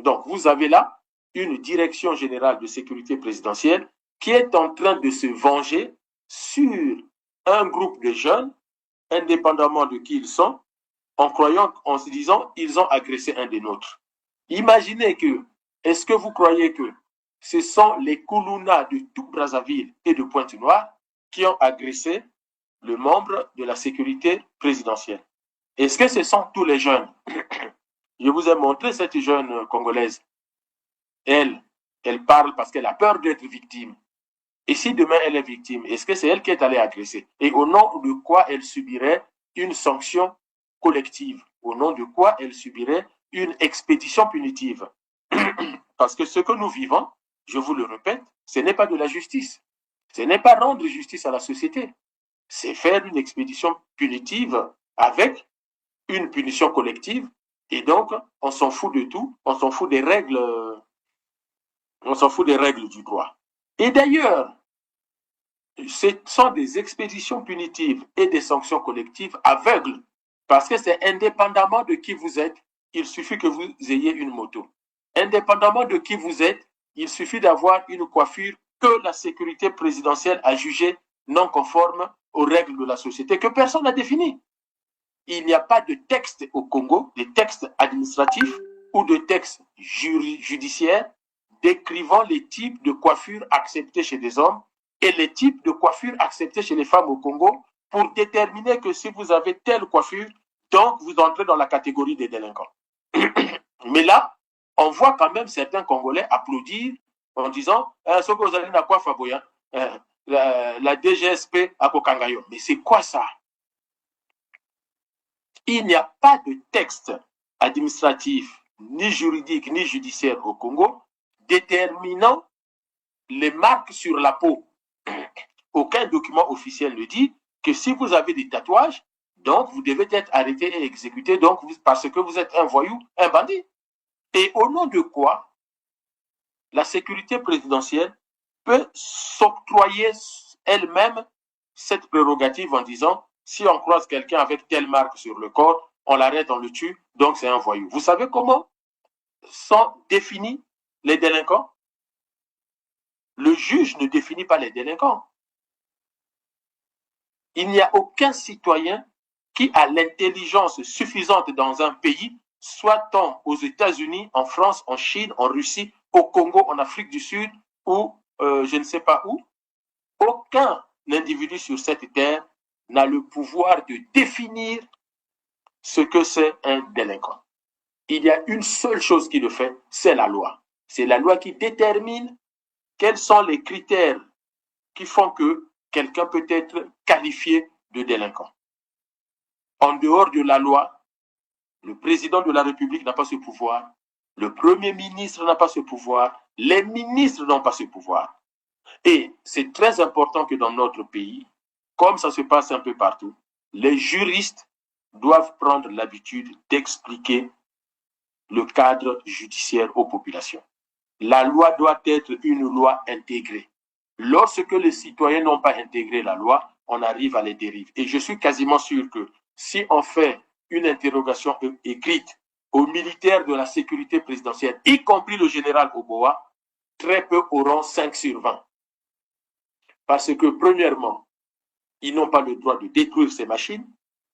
Donc, vous avez là une direction générale de sécurité présidentielle qui est en train de se venger sur un groupe de jeunes, indépendamment de qui ils sont, en se disant, ils ont agressé un des nôtres. Imaginez que, est-ce que vous croyez que ce sont les Koulouna de tout Brazzaville et de Pointe-Noire qui ont agressé le membre de la sécurité présidentielle? Est-ce que ce sont tous les jeunes? Je vous ai montré cette jeune Congolaise. Elle parle parce qu'elle a peur d'être victime. Et si demain elle est victime, est-ce que c'est elle qui est allée agresser? Et au nom de quoi elle subirait une sanction collective? Au nom de quoi elle subirait une expédition punitive? Parce que ce que nous vivons, je vous le répète, ce n'est pas de la justice. Ce n'est pas rendre justice à la société. C'est faire une expédition punitive avec une punition collective. Et donc, on s'en fout de tout. On s'en fout des règles. On s'en fout des règles du droit. Et d'ailleurs, ce sont des expéditions punitives et des sanctions collectives aveugles. Parce que c'est indépendamment de qui vous êtes, il suffit que vous ayez une moto. Indépendamment de qui vous êtes, il suffit d'avoir une coiffure que la sécurité présidentielle a jugée non conforme aux règles de la société, que personne n'a définies. Il n'y a pas de texte au Congo, de texte administratif ou de texte judiciaire décrivant les types de coiffures acceptées chez les hommes et les types de coiffures acceptées chez les femmes au Congo pour déterminer que si vous avez telle coiffure, donc vous entrez dans la catégorie des délinquants. Mais là, on voit quand même certains Congolais applaudir en disant ce que vous allez n'a quoi Faboyan, la DGSP à Kokangayo. Mais c'est quoi ça? Il n'y a pas de texte administratif, ni juridique, ni judiciaire au Congo déterminant les marques sur la peau. Aucun document officiel ne dit que si vous avez des tatouages, donc vous devez être arrêté et exécuté donc, parce que vous êtes un voyou, un bandit. Et au nom de quoi la sécurité présidentielle peut s'octroyer elle-même cette prérogative en disant si on croise quelqu'un avec telle marque sur le corps, on l'arrête, on le tue, donc c'est un voyou. Vous savez comment sont définis les délinquants? Le juge ne définit pas les délinquants. Il n'y a aucun citoyen qui a l'intelligence suffisante dans un pays, soit-on aux États-Unis, en France, en Chine, en Russie, au Congo, en Afrique du Sud, ou je ne sais pas où. Aucun individu sur cette terre n'a le pouvoir de définir ce que c'est un délinquant. Il y a une seule chose qui le fait, c'est la loi. C'est la loi qui détermine quels sont les critères qui font que quelqu'un peut être qualifié de délinquant. En dehors de la loi, le président de la République n'a pas ce pouvoir, le premier ministre n'a pas ce pouvoir, les ministres n'ont pas ce pouvoir. Et c'est très important que dans notre pays, comme ça se passe un peu partout, les juristes doivent prendre l'habitude d'expliquer le cadre judiciaire aux populations. La loi doit être une loi intégrée. Lorsque les citoyens n'ont pas intégré la loi, on arrive à les dérives. Et je suis quasiment sûr que si on fait une interrogation écrite aux militaires de la sécurité présidentielle, y compris le général Oboa, très peu auront 5 sur 20. Parce que, premièrement, ils n'ont pas le droit de détruire ces machines.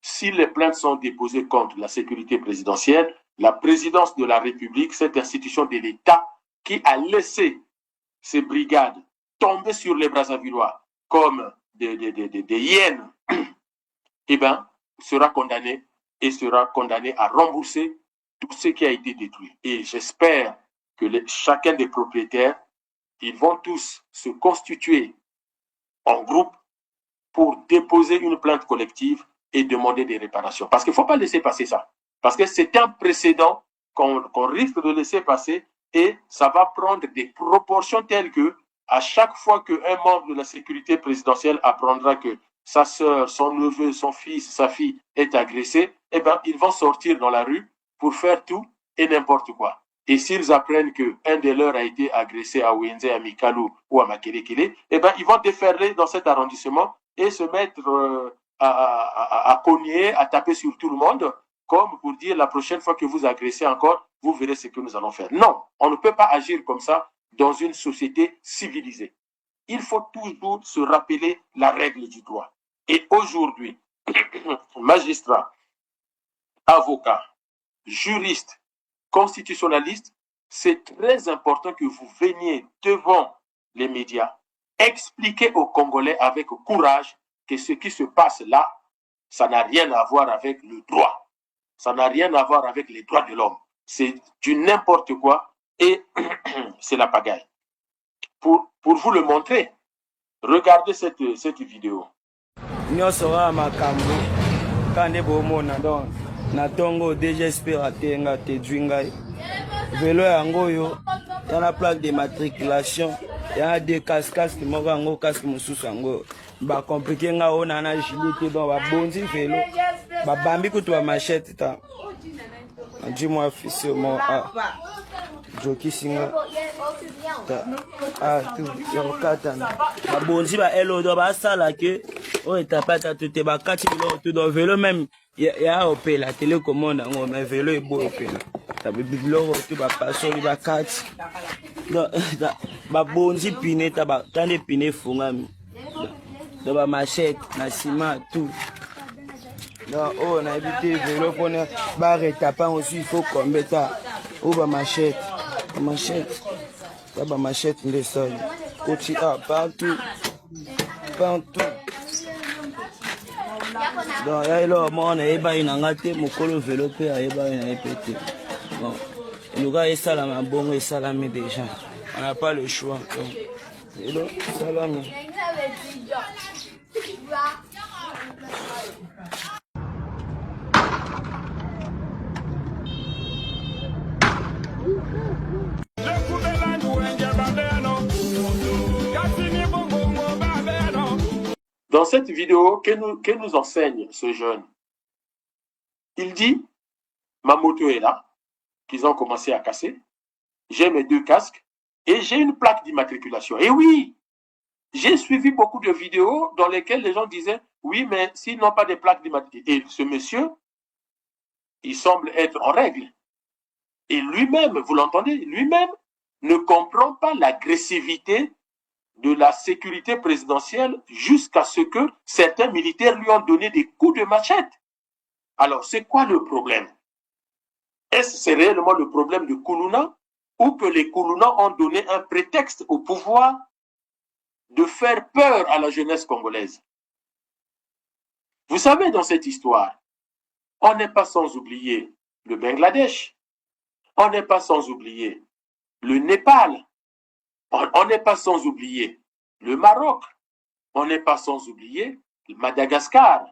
Si les plaintes sont déposées contre la sécurité présidentielle, la présidence de la République, cette institution de l'État qui a laissé ces brigades tomber sur les Brazzavillois comme des hyènes, eh bien, sera condamné et sera condamné à rembourser tout ce qui a été détruit. Et j'espère que chacun des propriétaires, ils vont tous se constituer en groupe pour déposer une plainte collective et demander des réparations. Parce qu'il ne faut pas laisser passer ça. Parce que c'est un précédent qu'on risque de laisser passer et ça va prendre des proportions telles que à chaque fois qu'un membre de la sécurité présidentielle apprendra que sa sœur, son neveu, son fils, sa fille est agressé, eh bien, ils vont sortir dans la rue pour faire tout et n'importe quoi. Et s'ils apprennent qu'un des leurs a été agressé à Ouenze, à Mikalou ou à Makelekele, eh bien, ils vont déferler dans cet arrondissement et se mettre à cogner, à taper sur tout le monde, comme pour dire la prochaine fois que vous agressez encore, vous verrez ce que nous allons faire. Non, on ne peut pas agir comme ça dans une société civilisée. Il faut toujours se rappeler la règle du droit. Et aujourd'hui, magistrats, avocats, juristes, constitutionnalistes, c'est très important que vous veniez devant les médias, expliquer aux Congolais avec courage que ce qui se passe là, ça n'a rien à voir avec le droit. Ça n'a rien à voir avec les droits de l'homme. C'est du n'importe quoi et c'est la pagaille. Pour vous le montrer, regardez cette vidéo. Nyosora makambo kande bomona donc na tongo DGSP atenga te dwingai vélo yango yo yana plaque de matriculation yana deux casques moko yango casque mosusu yango ba compliqué nga ona na gilet donc ba bonzi vélo ba bambi kutu ba machette ta dis-moi fils mon Joki singa tout yorokata ba bonzi ba elo do ba sala que o etapata tout ba kati tout do vélo même ya opé la télécommande ngo mais vélo est beau opé ta bibilo tout ba pasoli ba kati ba bonzi pine ta ba tande pine fungami do ba machette na ciment tout. Non, on a évité vélo pour ne pas retaper aussi, il faut combattre. Ou ba machette, ba machette les sols. Côté partout, partout. Donc là, on a ébahé une angate, mon colo vélo, a ébahé une pété. Bon, Yoga et salami, bon et salami déjà. On n'a pas le choix. Et donc, salami. Dans cette vidéo, que nous enseigne ce jeune? Il dit, ma moto est là, qu'ils ont commencé à casser, j'ai mes 2 casques et j'ai une plaque d'immatriculation. Et oui, j'ai suivi beaucoup de vidéos dans lesquelles les gens disaient, oui, mais s'ils n'ont pas de plaque d'immatriculation. Et ce monsieur, il semble être en règle. Et lui-même, vous l'entendez, lui-même ne comprend pas l'agressivité de la sécurité présidentielle jusqu'à ce que certains militaires lui ont donné des coups de machette. Alors, c'est quoi le problème? Est-ce que c'est réellement le problème de Koulouna ou que les Koulouna ont donné un prétexte au pouvoir de faire peur à la jeunesse congolaise? Vous savez, dans cette histoire, on n'est pas sans oublier le Bangladesh, on n'est pas sans oublier le Népal, on n'est pas sans oublier le Maroc, on n'est pas sans oublier le Madagascar.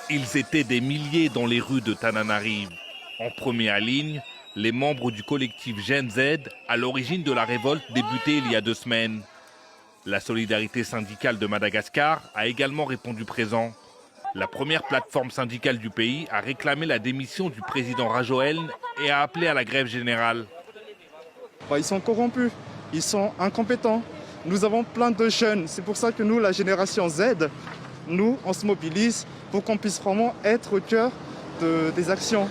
Ils étaient des milliers dans les rues de Tananarive. En première ligne, les membres du collectif Gen Z, à l'origine de la révolte débutée il y a 2 semaines. La solidarité syndicale de Madagascar a également répondu présent. La première plateforme syndicale du pays a réclamé la démission du président Rajoelina et a appelé à la grève générale. Ils sont corrompus, ils sont incompétents. Nous avons plein de jeunes. C'est pour ça que nous, la génération Z, nous, on se mobilise pour qu'on puisse vraiment être au cœur des actions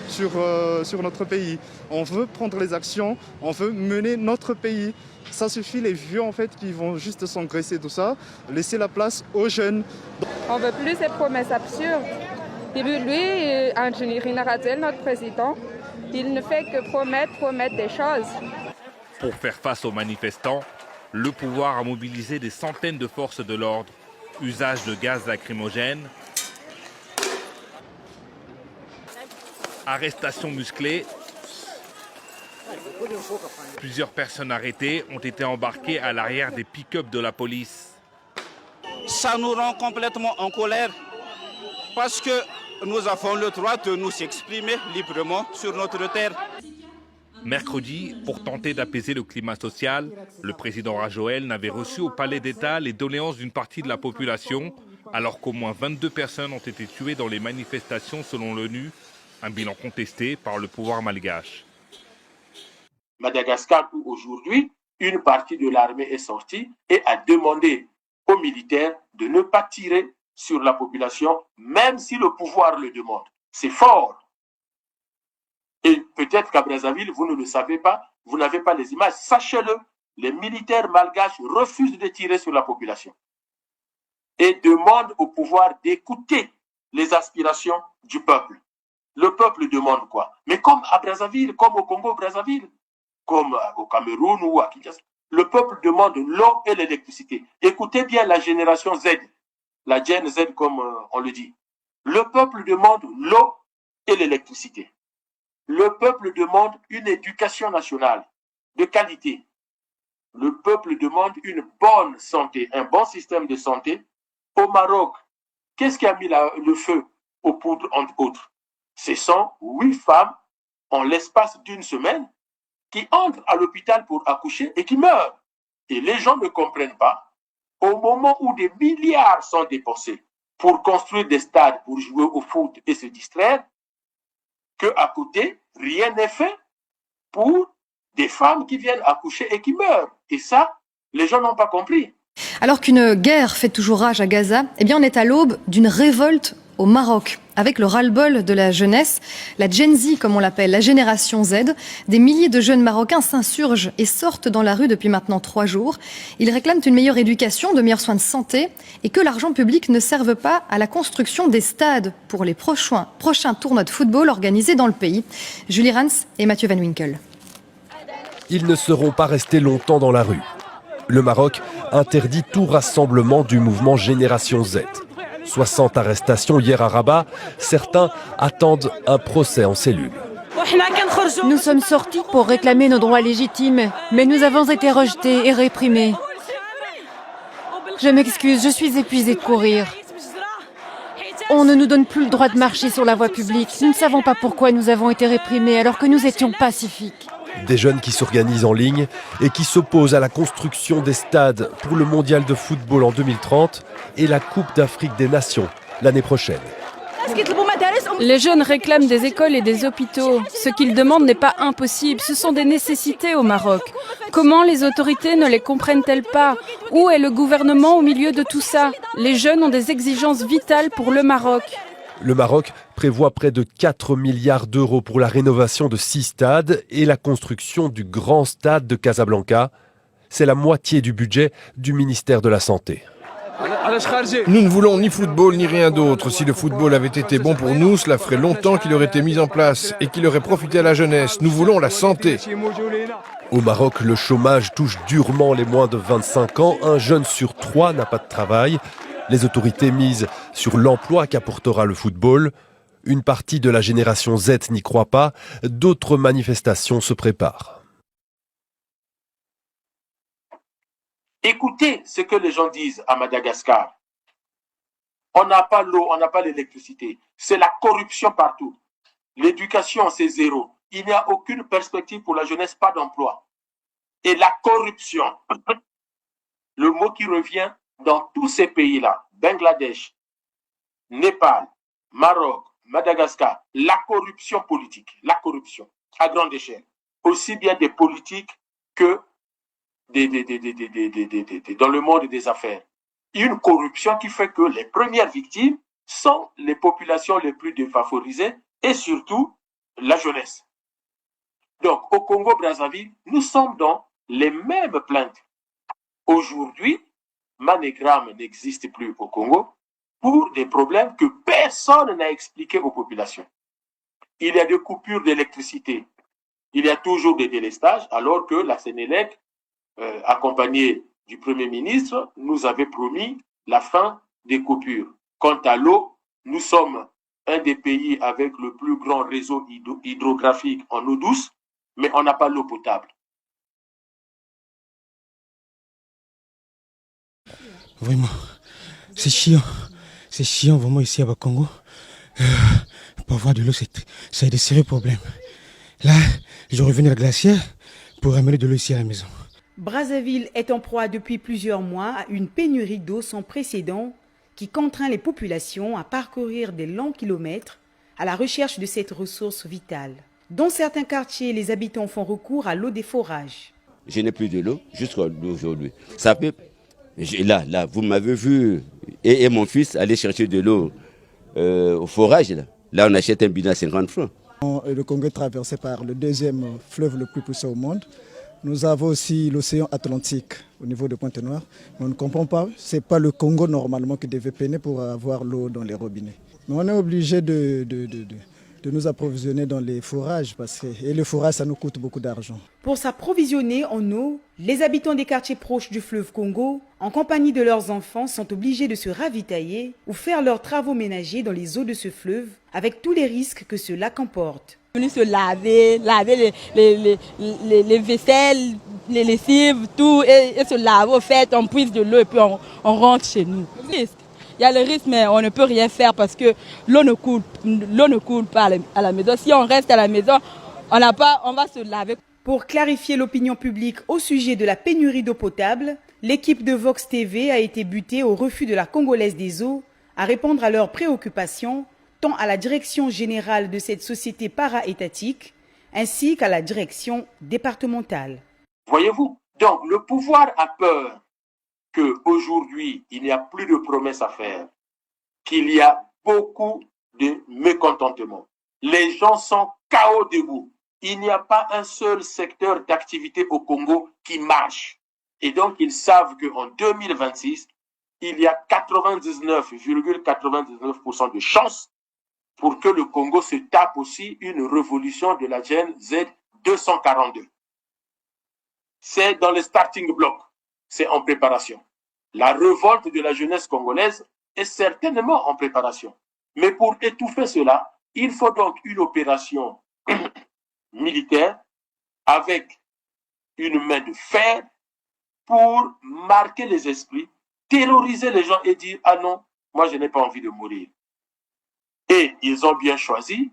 sur notre pays. On veut prendre les actions, on veut mener notre pays. Ça suffit, les vieux en fait qui vont juste s'engraisser tout ça, laisser la place aux jeunes. On veut plus ces promesses absurdes. Et lui, Angelina Naradzel, notre président, il ne fait que promettre des choses. Pour faire face aux manifestants, le pouvoir a mobilisé des centaines de forces de l'ordre. Usage de gaz lacrymogène, arrestation musclée. Plusieurs personnes arrêtées ont été embarquées à l'arrière des pick-up de la police. Ça nous rend complètement en colère parce que nous avons le droit de nous exprimer librement sur notre terre. Mercredi, pour tenter d'apaiser le climat social, le président Rajoelina n'avait reçu au palais d'État les doléances d'une partie de la population, alors qu'au moins 22 personnes ont été tuées dans les manifestations selon l'ONU, un bilan contesté par le pouvoir malgache. Madagascar, où aujourd'hui, une partie de l'armée est sortie et a demandé aux militaires de ne pas tirer sur la population, même si le pouvoir le demande. C'est fort. Et peut-être qu'à Brazzaville, vous ne le savez pas, vous n'avez pas les images. Sachez-le, les militaires malgaches refusent de tirer sur la population et demandent au pouvoir d'écouter les aspirations du peuple. Le peuple demande quoi? Mais comme à Brazzaville, comme au Congo-Brazzaville, comme au Cameroun ou à Kinshasa, le peuple demande l'eau et l'électricité. Écoutez bien la génération Z, la Gen Z comme on le dit. Le peuple demande l'eau et l'électricité. Le peuple demande une éducation nationale de qualité. Le peuple demande une bonne santé, un bon système de santé. Au Maroc, qu'est-ce qui a mis le feu aux poudres, entre autres? Ce sont 8 femmes en l'espace d'une semaine qui entrent à l'hôpital pour accoucher et qui meurent. Et les gens ne comprennent pas, au moment où des milliards sont dépensés pour construire des stades, pour jouer au foot et se distraire, qu'à côté, rien n'est fait pour des femmes qui viennent accoucher et qui meurent. Et ça, les gens n'ont pas compris. Alors qu'une guerre fait toujours rage à Gaza, eh bien on est à l'aube d'une révolte au Maroc. Avec le ras-le-bol de la jeunesse, la Gen Z comme on l'appelle, la génération Z, des milliers de jeunes Marocains s'insurgent et sortent dans la rue depuis maintenant 3 jours. Ils réclament une meilleure éducation, de meilleurs soins de santé et que l'argent public ne serve pas à la construction des stades pour les prochains tournois de football organisés dans le pays. Julie Rans et Mathieu Van Winkel. Ils ne seront pas restés longtemps dans la rue. Le Maroc interdit tout rassemblement du mouvement Génération Z. 60 arrestations hier à Rabat. Certains attendent un procès en cellule. On Nous sommes sortis pour réclamer nos droits légitimes, mais nous avons été rejetés et réprimés. Je m'excuse, je suis épuisée de courir. On ne nous donne plus le droit de marcher sur la voie publique. Nous ne savons pas pourquoi nous avons été réprimés alors que nous étions pacifiques. Des jeunes qui s'organisent en ligne et qui s'opposent à la construction des stades pour le mondial de football en 2030 et la Coupe d'Afrique des Nations l'année prochaine. Les jeunes réclament des écoles et des hôpitaux. Ce qu'ils demandent n'est pas impossible, ce sont des nécessités au Maroc. Comment les autorités ne les comprennent-elles pas? Où est le gouvernement au milieu de tout ça? Les jeunes ont des exigences vitales pour le Maroc. Le Maroc prévoit près de 4 milliards d'euros pour la rénovation de 6 stades et la construction du grand stade de Casablanca. C'est la moitié du budget du ministère de la Santé. Nous ne voulons ni football ni rien d'autre. Si le football avait été bon pour nous, cela ferait longtemps qu'il aurait été mis en place et qu'il aurait profité à la jeunesse. Nous voulons la santé. Au Maroc, le chômage touche durement les moins de 25 ans. Un jeune sur 3 n'a pas de travail. Les autorités misent sur l'emploi qu'apportera le football. Une partie de la génération Z n'y croit pas. D'autres manifestations se préparent. Écoutez ce que les gens disent à Madagascar. On n'a pas l'eau, on n'a pas l'électricité. C'est la corruption partout. L'éducation, c'est zéro. Il n'y a aucune perspective pour la jeunesse, pas d'emploi. Et la corruption, le mot qui revient dans tous ces pays-là, Bangladesh, Népal, Maroc, Madagascar, la corruption politique, la corruption à grande échelle, aussi bien des politiques que dans le monde des affaires. Une corruption qui fait que les premières victimes sont les populations les plus défavorisées et surtout la jeunesse. Donc, au Congo-Brazzaville, nous sommes dans les mêmes plaintes. Aujourd'hui, MoneyGram n'existe plus au Congo pour des problèmes que personne n'a expliqués aux populations. Il y a des coupures d'électricité. Il y a toujours des délestages, alors que la Sénélec, accompagné du Premier ministre, nous avait promis la fin des coupures. Quant à l'eau, nous sommes un des pays avec le plus grand réseau hydrographique en eau douce, mais on n'a pas l'eau potable. Vraiment, c'est chiant vraiment ici à Congo. Pour avoir de l'eau, c'est des sérieux problèmes. Là, je reviens à la glacière pour amener de l'eau ici à la maison. Brazzaville est en proie depuis plusieurs mois à une pénurie d'eau sans précédent qui contraint les populations à parcourir des longs kilomètres à la recherche de cette ressource vitale. Dans certains quartiers, les habitants font recours à l'eau des forages. Je n'ai plus de l'eau jusqu'à aujourd'hui. Ça peut... Là, vous m'avez vu et mon fils aller chercher de l'eau au forage. Là, on achète un bidon à 50 francs. Le Congo est traversé par le deuxième fleuve le plus puissant au monde. Nous avons aussi l'océan Atlantique au niveau de Pointe-Noire. On ne comprend pas, ce n'est pas le Congo normalement qui devait peiner pour avoir l'eau dans les robinets. Mais on est obligé de nous approvisionner dans les forages et le forage, ça nous coûte beaucoup d'argent. Pour s'approvisionner en eau, les habitants des quartiers proches du fleuve Congo, en compagnie de leurs enfants, sont obligés de se ravitailler ou faire leurs travaux ménagers dans les eaux de ce fleuve, avec tous les risques que cela comporte. Venir se laver les vaisselles, les lessives, tout, et se laver au fait, on puise de l'eau et puis on rentre chez nous. Il y a le risque, mais on ne peut rien faire parce que l'eau ne coule pas à la maison. Si on reste à la maison, on va se laver. Pour clarifier l'opinion publique au sujet de la pénurie d'eau potable, l'équipe de Vox TV a été butée au refus de la Congolaise des eaux à répondre à leurs préoccupations, tant à la direction générale de cette société para-étatique, ainsi qu'à la direction départementale. Voyez-vous, donc le pouvoir a peur qu'aujourd'hui, il n'y a plus de promesses à faire, qu'il y a beaucoup de mécontentement. Les gens sont KO debout. Il n'y a pas un seul secteur d'activité au Congo qui marche. Et donc, ils savent qu'en 2026, il y a 99,99% de chances pour que le Congo se tape aussi une révolution de la Gen Z 242. C'est dans le starting block, c'est en préparation. La révolte de la jeunesse congolaise est certainement en préparation. Mais pour étouffer cela, il faut donc une opération militaire avec une main de fer pour marquer les esprits, terroriser les gens et dire « Ah non, moi je n'ai pas envie de mourir ». Et ils ont bien choisi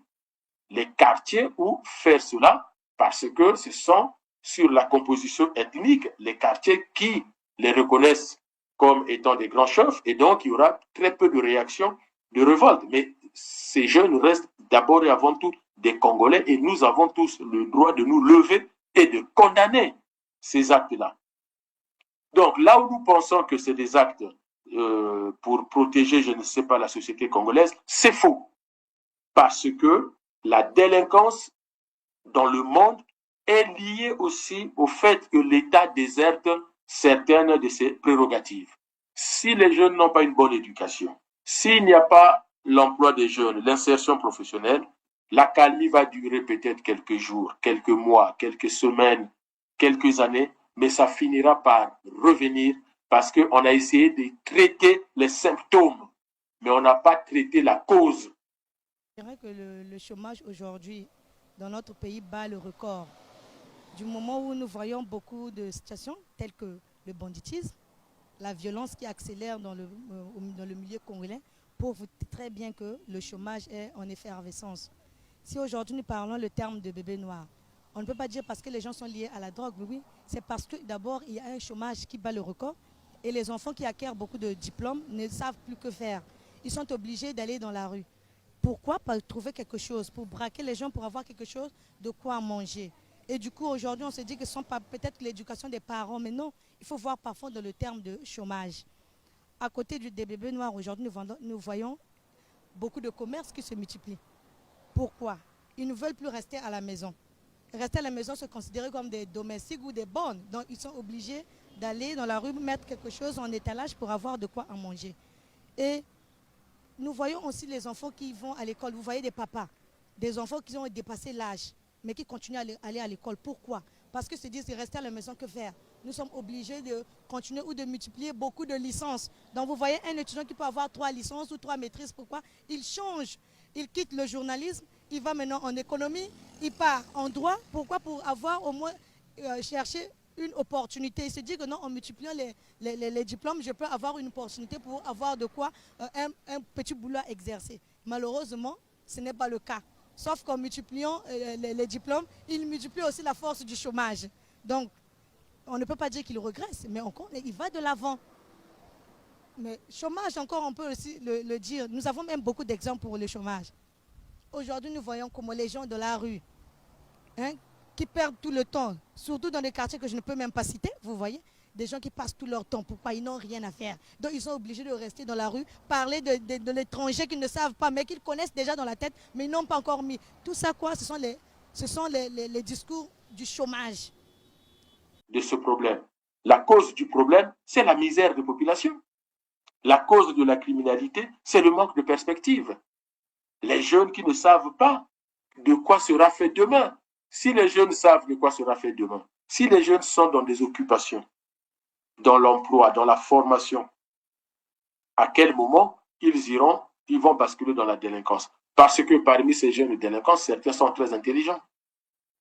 les quartiers où faire cela parce que ce sont sur la composition ethnique les quartiers qui les reconnaissent comme étant des grands chefs et donc il y aura très peu de réactions de révolte. Mais ces jeunes restent d'abord et avant tout des Congolais et nous avons tous le droit de nous lever et de condamner ces actes-là. Donc là où nous pensons que c'est des actes pour protéger, je ne sais pas, la société congolaise, c'est faux. Parce que la délinquance dans le monde est liée aussi au fait que l'État déserte certaines de ses prérogatives. Si les jeunes n'ont pas une bonne éducation, s'il n'y a pas l'emploi des jeunes, l'insertion professionnelle, l'accalmie va durer peut-être quelques jours, quelques mois, quelques semaines, quelques années, mais ça finira par revenir parce qu'on a essayé de traiter les symptômes, mais on n'a pas traité la cause. Je dirais que le chômage aujourd'hui dans notre pays bat le record. Du moment où nous voyons beaucoup de situations telles que le banditisme, la violence qui accélère dans le milieu congolais, prouve très bien que le chômage est en effervescence. Si aujourd'hui nous parlons le terme de bébé noir, on ne peut pas dire parce que les gens sont liés à la drogue, oui, c'est parce que d'abord il y a un chômage qui bat le record et les enfants qui acquièrent beaucoup de diplômes ne savent plus que faire. Ils sont obligés d'aller dans la rue. Pourquoi pas trouver quelque chose, pour braquer les gens, pour avoir quelque chose de quoi manger. Et du coup, aujourd'hui, on se dit que ce sont peut-être l'éducation des parents, mais non, il faut voir parfois dans le terme de chômage. À côté des bébés noirs, aujourd'hui, nous voyons beaucoup de commerces qui se multiplient. Pourquoi? Ils ne veulent plus rester à la maison. Rester à la maison, se considérer comme des domestiques ou des bonnes. Donc, ils sont obligés d'aller dans la rue, mettre quelque chose en étalage pour avoir de quoi en manger. Et nous voyons aussi les enfants qui vont à l'école. Vous voyez des papas, des enfants qui ont dépassé l'âge, mais qui continuent à aller à l'école. Pourquoi? Parce qu'ils se disent, rester à la maison, que faire? Nous sommes obligés de continuer ou de multiplier beaucoup de licences. Donc vous voyez un étudiant qui peut avoir 3 licences ou 3 maîtrises. Pourquoi? Il change, il quitte le journalisme, il va maintenant en économie, il part en droit. Pourquoi? Pour avoir au moins cherché une opportunité. Il se dit que non, en multipliant les diplômes, je peux avoir une opportunité pour avoir de quoi un petit boulot à exercer. Malheureusement, ce n'est pas le cas. Sauf qu'en multipliant les diplômes, il multiplie aussi la force du chômage. Donc, on ne peut pas dire qu'il regresse, mais il va de l'avant. Mais chômage, encore, on peut aussi le dire. Nous avons même beaucoup d'exemples pour le chômage. Aujourd'hui, nous voyons comment les gens de la rue, qui perdent tout le temps, surtout dans des quartiers que je ne peux même pas citer, vous voyez, des gens qui passent tout leur temps. Pourquoi? Ils n'ont rien à faire. Donc ils sont obligés de rester dans la rue, parler de l'étranger qu'ils ne savent pas, mais qu'ils connaissent déjà dans la tête, mais ils n'ont pas encore mis. Tout ça, quoi, ce sont les discours du chômage. De ce problème. La cause du problème, c'est la misère de population. La cause de la criminalité, c'est le manque de perspective. Les jeunes qui ne savent pas de quoi sera fait demain. Si les jeunes savent de quoi sera fait demain, si les jeunes sont dans des occupations, dans l'emploi, dans la formation, à quel moment ils vont basculer dans la délinquance? Parce que parmi ces jeunes délinquants, certains sont très intelligents.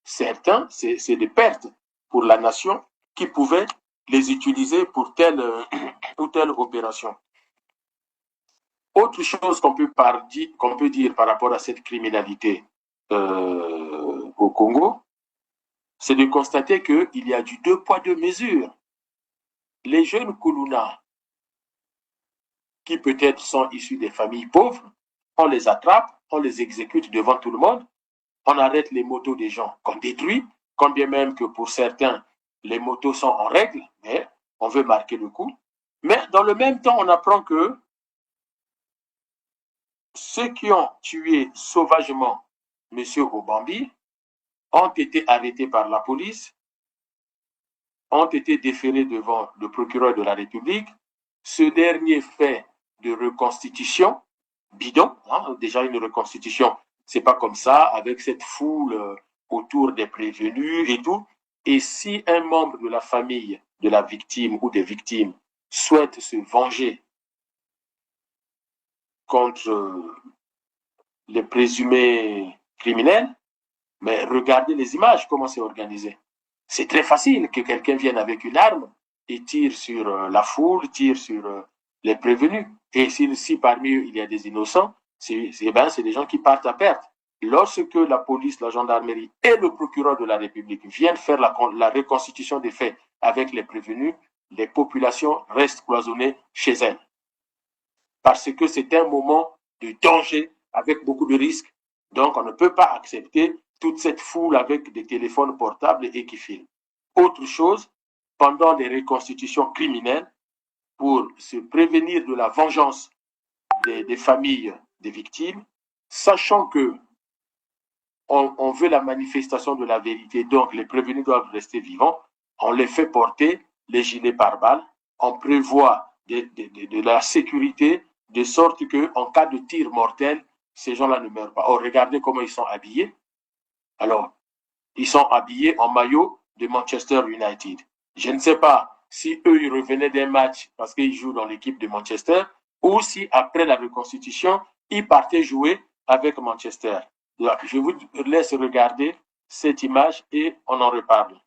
Certains, c'est des pertes pour la nation qui pouvaient les utiliser pour telle ou telle opération. Autre chose qu'on peut dire par rapport à cette criminalité au Congo, c'est de constater qu'il y a du 2 poids 2 mesures. Les jeunes Kuluna, qui peut-être sont issus des familles pauvres, on les attrape, on les exécute devant tout le monde, on arrête les motos des gens qu'on détruit, quand bien même que pour certains, les motos sont en règle, mais on veut marquer le coup. Mais dans le même temps, on apprend que ceux qui ont tué sauvagement M. Obambi ont été arrêtés par la police, ont été déférés devant le procureur de la République. Ce dernier fait de reconstitution bidon, déjà une reconstitution, c'est pas comme ça, avec cette foule autour des prévenus et tout. Et si un membre de la famille de la victime ou des victimes souhaite se venger contre les présumés criminels, Mais regardez les images, comment c'est organisé. C'est très facile que quelqu'un vienne avec une arme et tire sur la foule, tire sur les prévenus. Et si parmi eux, il y a des innocents, c'est des gens qui partent à perte. Lorsque la police, la gendarmerie et le procureur de la République viennent faire la reconstitution des faits avec les prévenus, les populations restent cloisonnées chez elles. Parce que c'est un moment de danger avec beaucoup de risques. Donc, on ne peut pas accepter toute cette foule avec des téléphones portables et qui filment. Autre chose, pendant des reconstitutions criminelles, pour se prévenir de la vengeance des familles des victimes, sachant que on veut la manifestation de la vérité, donc les prévenus doivent rester vivants, on les fait porter les gilets pare-balles, on prévoit de la sécurité, de sorte qu'en cas de tir mortel, ces gens-là ne meurent pas. Oh, regardez comment ils sont habillés. Alors, ils sont habillés en maillot de Manchester United. Je ne sais pas si eux, ils revenaient d'un match parce qu'ils jouent dans l'équipe de Manchester, ou si après la reconstitution, ils partaient jouer avec Manchester. Donc, je vous laisse regarder cette image et on en reparle.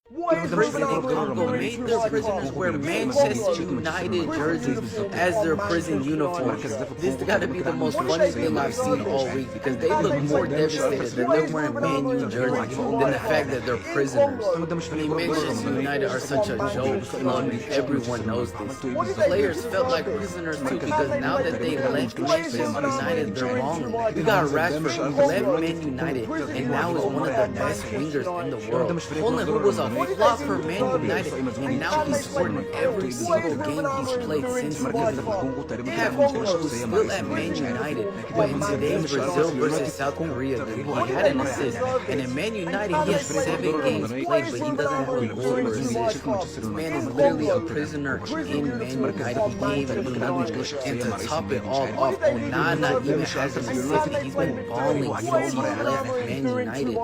The prison in Congo made their prisoners wear Manchester United jerseys as their prison uniform. This got to be the most funny thing I've seen all week because they look more devastated that they're wearing Man U jerseys than the fact that they're prisoners. I mean, Manchester United are such a joke club and everyone knows this. Players felt like prisoners too because now that they left Manchester United, they're wrong. We got Rashford who left Man United and now is one of the best wingers in the world. Holland, who was a flop for Man United, and now he's scored in every single game he's played since leaving. They have Hummels who's still at Man United, but in today's Brazil versus South Korea game, he had an assist. And in Man United, he has 7 games played, but he doesn't have a goal or assist. This man is clearly a prisoner in Man United. He can't even do nothing. And to top it all off, Onana even has an assist. He's been balling since he left Man United.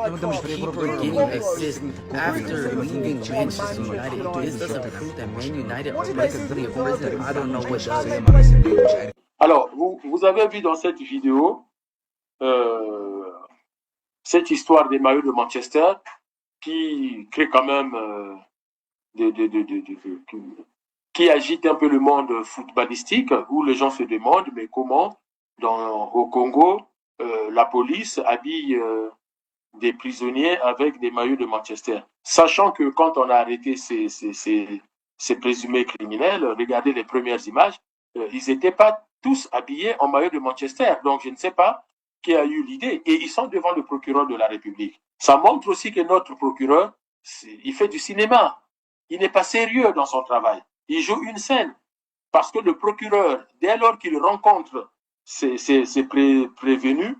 Keeper getting assists after leaving Manchester United. This doesn't prove that Man United are basically a prison. I don't know what does. Alors, vous avez vu dans cette vidéo cette histoire des maillots de Manchester qui crée quand même qui agite un peu le monde footballistique où les gens se demandent mais comment au Congo la police habille des prisonniers avec des maillots de Manchester. Sachant que quand on a arrêté ces présumés criminels, regardez les premières images, ils n'étaient pas tous habillés en maillot de Manchester. Donc je ne sais pas qui a eu l'idée. Et ils sont devant le procureur de la République. Ça montre aussi que notre procureur, il fait du cinéma. Il n'est pas sérieux dans son travail. Il joue une scène. Parce que le procureur, dès lors qu'il rencontre ces prévenus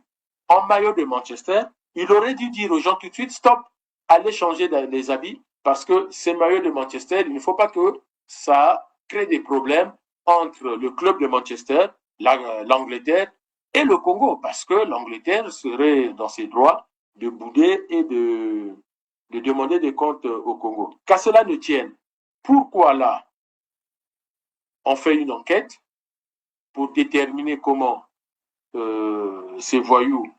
en maillot de Manchester, il aurait dû dire aux gens tout de suite, stop, allez changer les habits, parce que ces maillots de Manchester, il ne faut pas que ça crée des problèmes entre le club de Manchester, l'Angleterre et le Congo, parce que l'Angleterre serait dans ses droits de bouder et de demander des comptes au Congo. Qu'à cela ne tienne, pourquoi là, on fait une enquête pour déterminer comment ces voyous,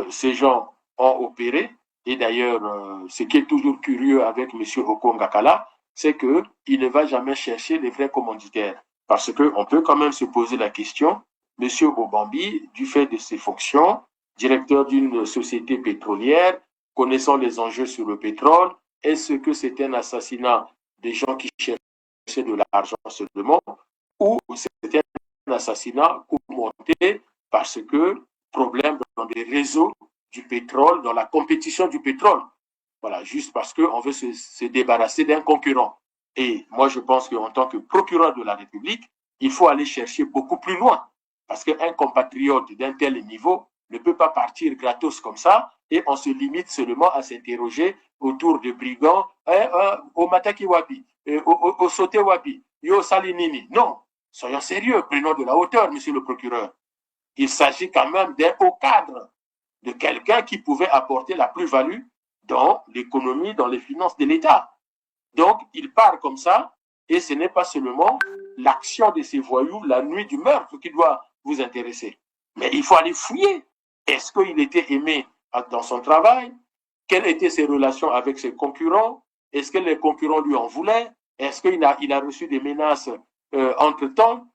ces gens ont opéré, et d'ailleurs, ce qui est toujours curieux avec M. Okongakala, c'est qu'il ne va jamais chercher les vrais commanditaires. Parce qu'on peut quand même se poser la question, M. Obambi, du fait de ses fonctions, directeur d'une société pétrolière, connaissant les enjeux sur le pétrole, est-ce que c'est un assassinat des gens qui cherchaient de l'argent seulement, ou c'est un assassinat commenté parce que problème dans des réseaux du pétrole, dans la compétition du pétrole. Voilà, juste parce qu'on veut se débarrasser d'un concurrent. Et moi, je pense qu'en tant que procureur de la République, il faut aller chercher beaucoup plus loin. Parce qu'un compatriote d'un tel niveau ne peut pas partir gratos comme ça et on se limite seulement à s'interroger autour de brigands au Mataki Wapi, au Soté Wapi, au Salinini. Non, soyons sérieux, prenons de la hauteur, monsieur le procureur. Il s'agit quand même d'un haut cadre, de quelqu'un qui pouvait apporter la plus-value dans l'économie, dans les finances de l'État. Donc, il part comme ça, et ce n'est pas seulement l'action de ces voyous, la nuit du meurtre, qui doit vous intéresser. Mais il faut aller fouiller. Est-ce qu'il était aimé dans son travail? Quelles étaient ses relations avec ses concurrents? Est-ce que les concurrents lui en voulaient? Est-ce qu'il a reçu des menaces entre-temps?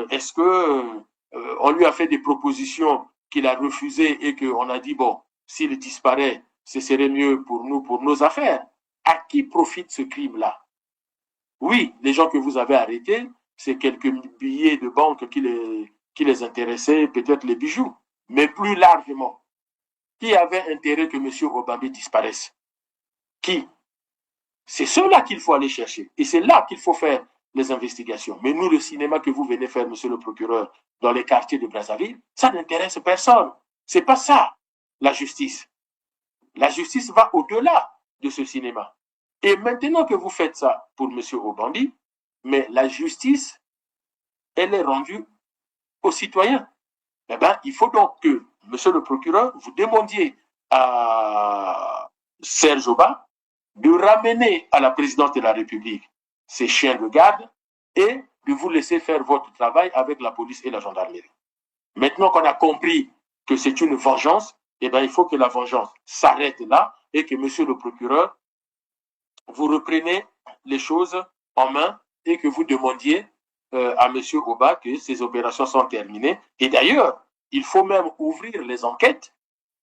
Est-ce qu'on lui a fait des propositions qu'il a refusées et qu'on a dit, bon, s'il disparaît, ce serait mieux pour nous, pour nos affaires? À qui profite ce crime-là? Oui, les gens que vous avez arrêtés, c'est quelques billets de banque qui les intéressaient, peut-être les bijoux. Mais plus largement, qui avait intérêt que M. Obambi disparaisse? Qui? C'est ceux-là qu'il faut aller chercher. Et c'est là qu'il faut faire les investigations. Mais nous, le cinéma que vous venez faire, monsieur le procureur, dans les quartiers de Brazzaville, ça n'intéresse personne. C'est pas ça, la justice. La justice va au-delà de ce cinéma. Et maintenant que vous faites ça pour M. Obambi, mais la justice, elle est rendue aux citoyens. Eh bien, il faut donc que, monsieur le procureur, vous demandiez à Serge Oba de ramener à la présidence de la République ses chiens de garde et de vous laisser faire votre travail avec la police et la gendarmerie. Maintenant qu'on a compris que c'est une vengeance, eh bien, il faut que la vengeance s'arrête là et que, monsieur le procureur, vous reprenez les choses en main et que vous demandiez à M. Oba que ces opérations sont terminées. Et d'ailleurs, il faut même ouvrir les enquêtes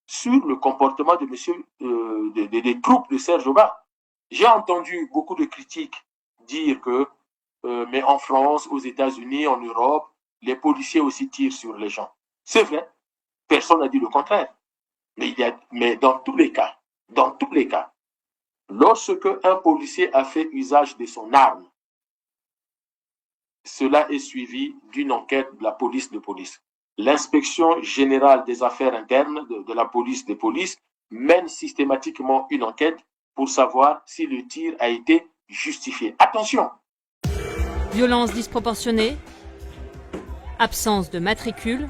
sur le comportement de des troupes de Serge Oba. J'ai entendu beaucoup de critiques dire que, mais en France, aux États-Unis, en Europe, les policiers aussi tirent sur les gens. C'est vrai, personne n'a dit le contraire. Mais dans tous les cas, lorsque un policier a fait usage de son arme, cela est suivi d'une enquête de la police de police. L'inspection générale des affaires internes de la police des polices mène systématiquement une enquête pour savoir si le tir a été justifié. Attention! Violence disproportionnée, absence de matricule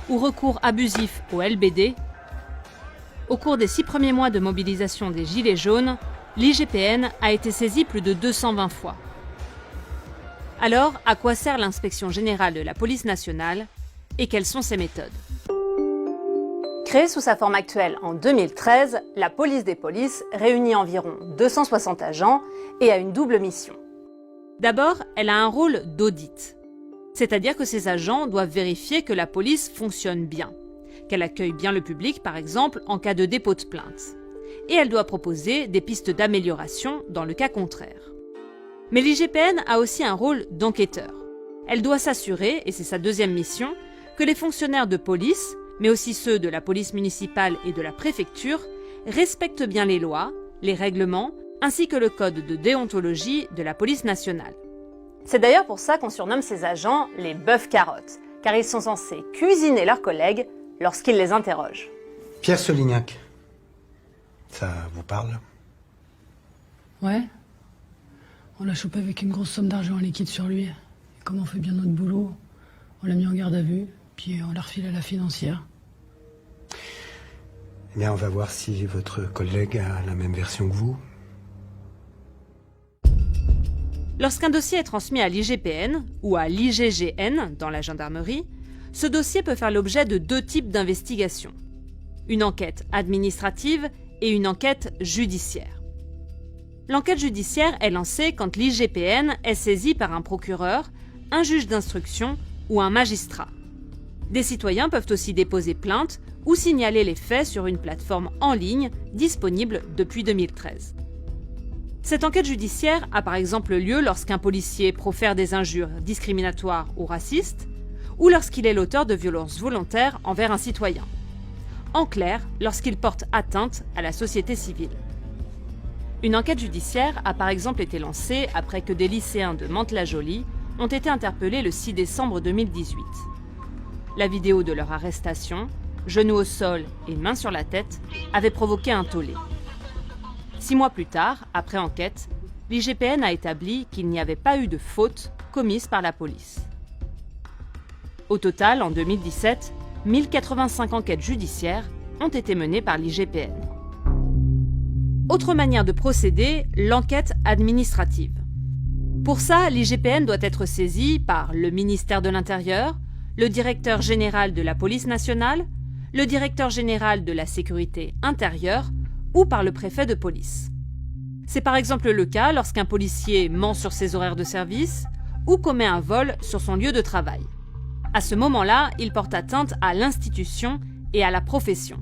ou recours abusif au LBD. Au cours des 6 premiers mois de mobilisation des Gilets jaunes, l'IGPN a été saisie plus de 220 fois. Alors, à quoi sert l'inspection générale de la police nationale et quelles sont ses méthodes? Créée sous sa forme actuelle en 2013, la police des polices réunit environ 260 agents et a une double mission. D'abord, elle a un rôle d'audit. C'est-à-dire que ces agents doivent vérifier que la police fonctionne bien, qu'elle accueille bien le public, par exemple, en cas de dépôt de plainte. Et elle doit proposer des pistes d'amélioration dans le cas contraire. Mais l'IGPN a aussi un rôle d'enquêteur. Elle doit s'assurer, et c'est sa deuxième mission, que les fonctionnaires de police, mais aussi ceux de la police municipale et de la préfecture, respectent bien les lois, les règlements, ainsi que le code de déontologie de la police nationale. C'est d'ailleurs pour ça qu'on surnomme ces agents les bœufs carottes, car ils sont censés cuisiner leurs collègues lorsqu'ils les interrogent. Pierre Solignac, ça vous parle? Ouais. On l'a chopé avec une grosse somme d'argent en liquide sur lui. Et comme on fait bien notre boulot, on l'a mis en garde à vue, puis on l'a refilé à la financière. Eh bien, on va voir si votre collègue a la même version que vous. Lorsqu'un dossier est transmis à l'IGPN ou à l'IGGN dans la gendarmerie, ce dossier peut faire l'objet de 2 types d'investigations. Une enquête administrative et une enquête judiciaire. L'enquête judiciaire est lancée quand l'IGPN est saisie par un procureur, un juge d'instruction ou un magistrat. Des citoyens peuvent aussi déposer plainte ou signaler les faits sur une plateforme en ligne disponible depuis 2013. Cette enquête judiciaire a par exemple lieu lorsqu'un policier profère des injures discriminatoires ou racistes, ou lorsqu'il est l'auteur de violences volontaires envers un citoyen. En clair, lorsqu'il porte atteinte à la société civile. Une enquête judiciaire a par exemple été lancée après que des lycéens de Mantes-la-Jolie ont été interpellés le 6 décembre 2018. La vidéo de leur arrestation, genoux au sol et mains sur la tête, avait provoqué un tollé. 6 mois plus tard, après enquête, l'IGPN a établi qu'il n'y avait pas eu de faute commise par la police. Au total, en 2017, 1085 enquêtes judiciaires ont été menées par l'IGPN. Autre manière de procéder, l'enquête administrative. Pour ça, l'IGPN doit être saisie par le ministère de l'Intérieur, le directeur général de la police nationale, le directeur général de la sécurité intérieure ou par le préfet de police. C'est par exemple le cas lorsqu'un policier ment sur ses horaires de service ou commet un vol sur son lieu de travail. À ce moment-là, il porte atteinte à l'institution et à la profession.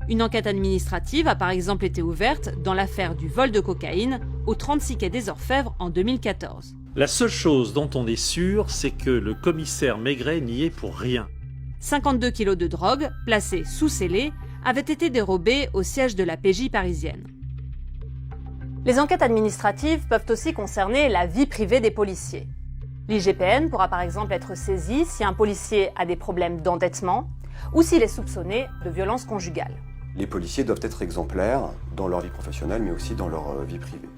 Une enquête administrative a par exemple été ouverte dans l'affaire du vol de cocaïne au 36 quai des Orfèvres en 2014. La seule chose dont on est sûr, c'est que le commissaire Maigret n'y est pour rien. 52 kilos de drogue, placés sous scellé, avaient été dérobés au siège de la PJ parisienne. Les enquêtes administratives peuvent aussi concerner la vie privée des policiers. L'IGPN pourra par exemple être saisie si un policier a des problèmes d'endettement ou s'il est soupçonné de violence conjugale. Les policiers doivent être exemplaires dans leur vie professionnelle, mais aussi dans leur vie privée.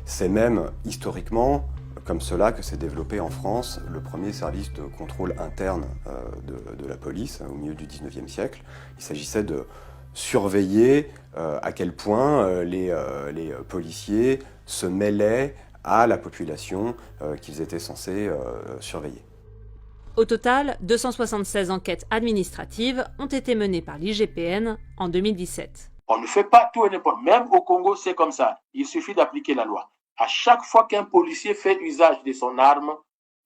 C'est même historiquement comme cela que s'est développé en France le premier service de contrôle interne de la police au milieu du 19e siècle. Il s'agissait de surveiller à quel point les policiers se mêlaient à la population qu'ils étaient censés surveiller. Au total, 276 enquêtes administratives ont été menées par l'IGPN en 2017. On ne fait pas tout et n'importe. Même au Congo, c'est comme ça. Il suffit d'appliquer la loi. À chaque fois qu'un policier fait usage de son arme,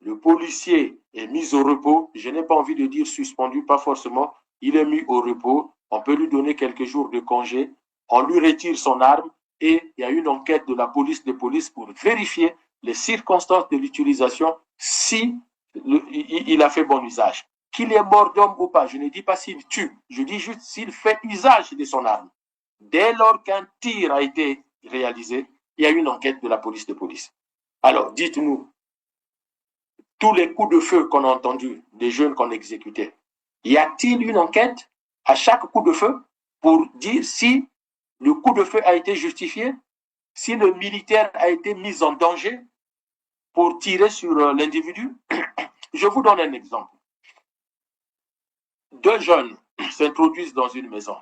le policier est mis au repos. Je n'ai pas envie de dire suspendu, pas forcément. Il est mis au repos. On peut lui donner quelques jours de congé. On lui retire son arme et il y a une enquête de la police de police pour vérifier les circonstances de l'utilisation si il a fait bon usage. Qu'il est mort d'homme ou pas, je ne dis pas s'il tue, je dis juste s'il fait usage de son arme. Dès lors qu'un tir a été réalisé, il y a une enquête de la police de police. Alors, dites-nous, tous les coups de feu qu'on a entendus des jeunes qu'on exécutait, y a-t-il une enquête à chaque coup de feu pour dire si le coup de feu a été justifié, si le militaire a été mis en danger pour tirer sur l'individu? Je vous donne un exemple. Deux jeunes s'introduisent dans une maison,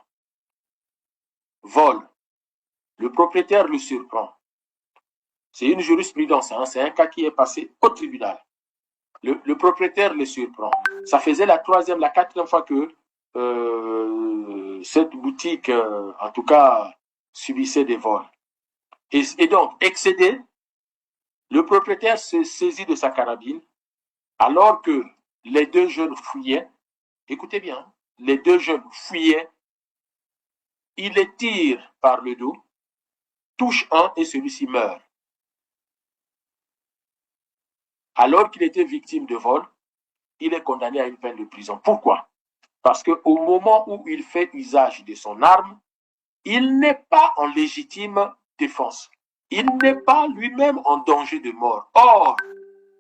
volent. Le propriétaire le surprend. C'est une jurisprudence, c'est un cas qui est passé au tribunal. Le propriétaire le surprend. Ça faisait la troisième, la quatrième fois que cette boutique, en tout cas, subissait des vols. Et donc, excédé, le propriétaire se saisit de sa carabine alors que les deux jeunes fuyaient. Écoutez bien, les deux jeunes fuyaient. Il les tire par le dos, touche un et celui-ci meurt. Alors qu'il était victime de vol, il est condamné à une peine de prison. Pourquoi? Parce qu'au moment où il fait usage de son arme, il n'est pas en légitime défense. Il n'est pas lui-même en danger de mort. Or,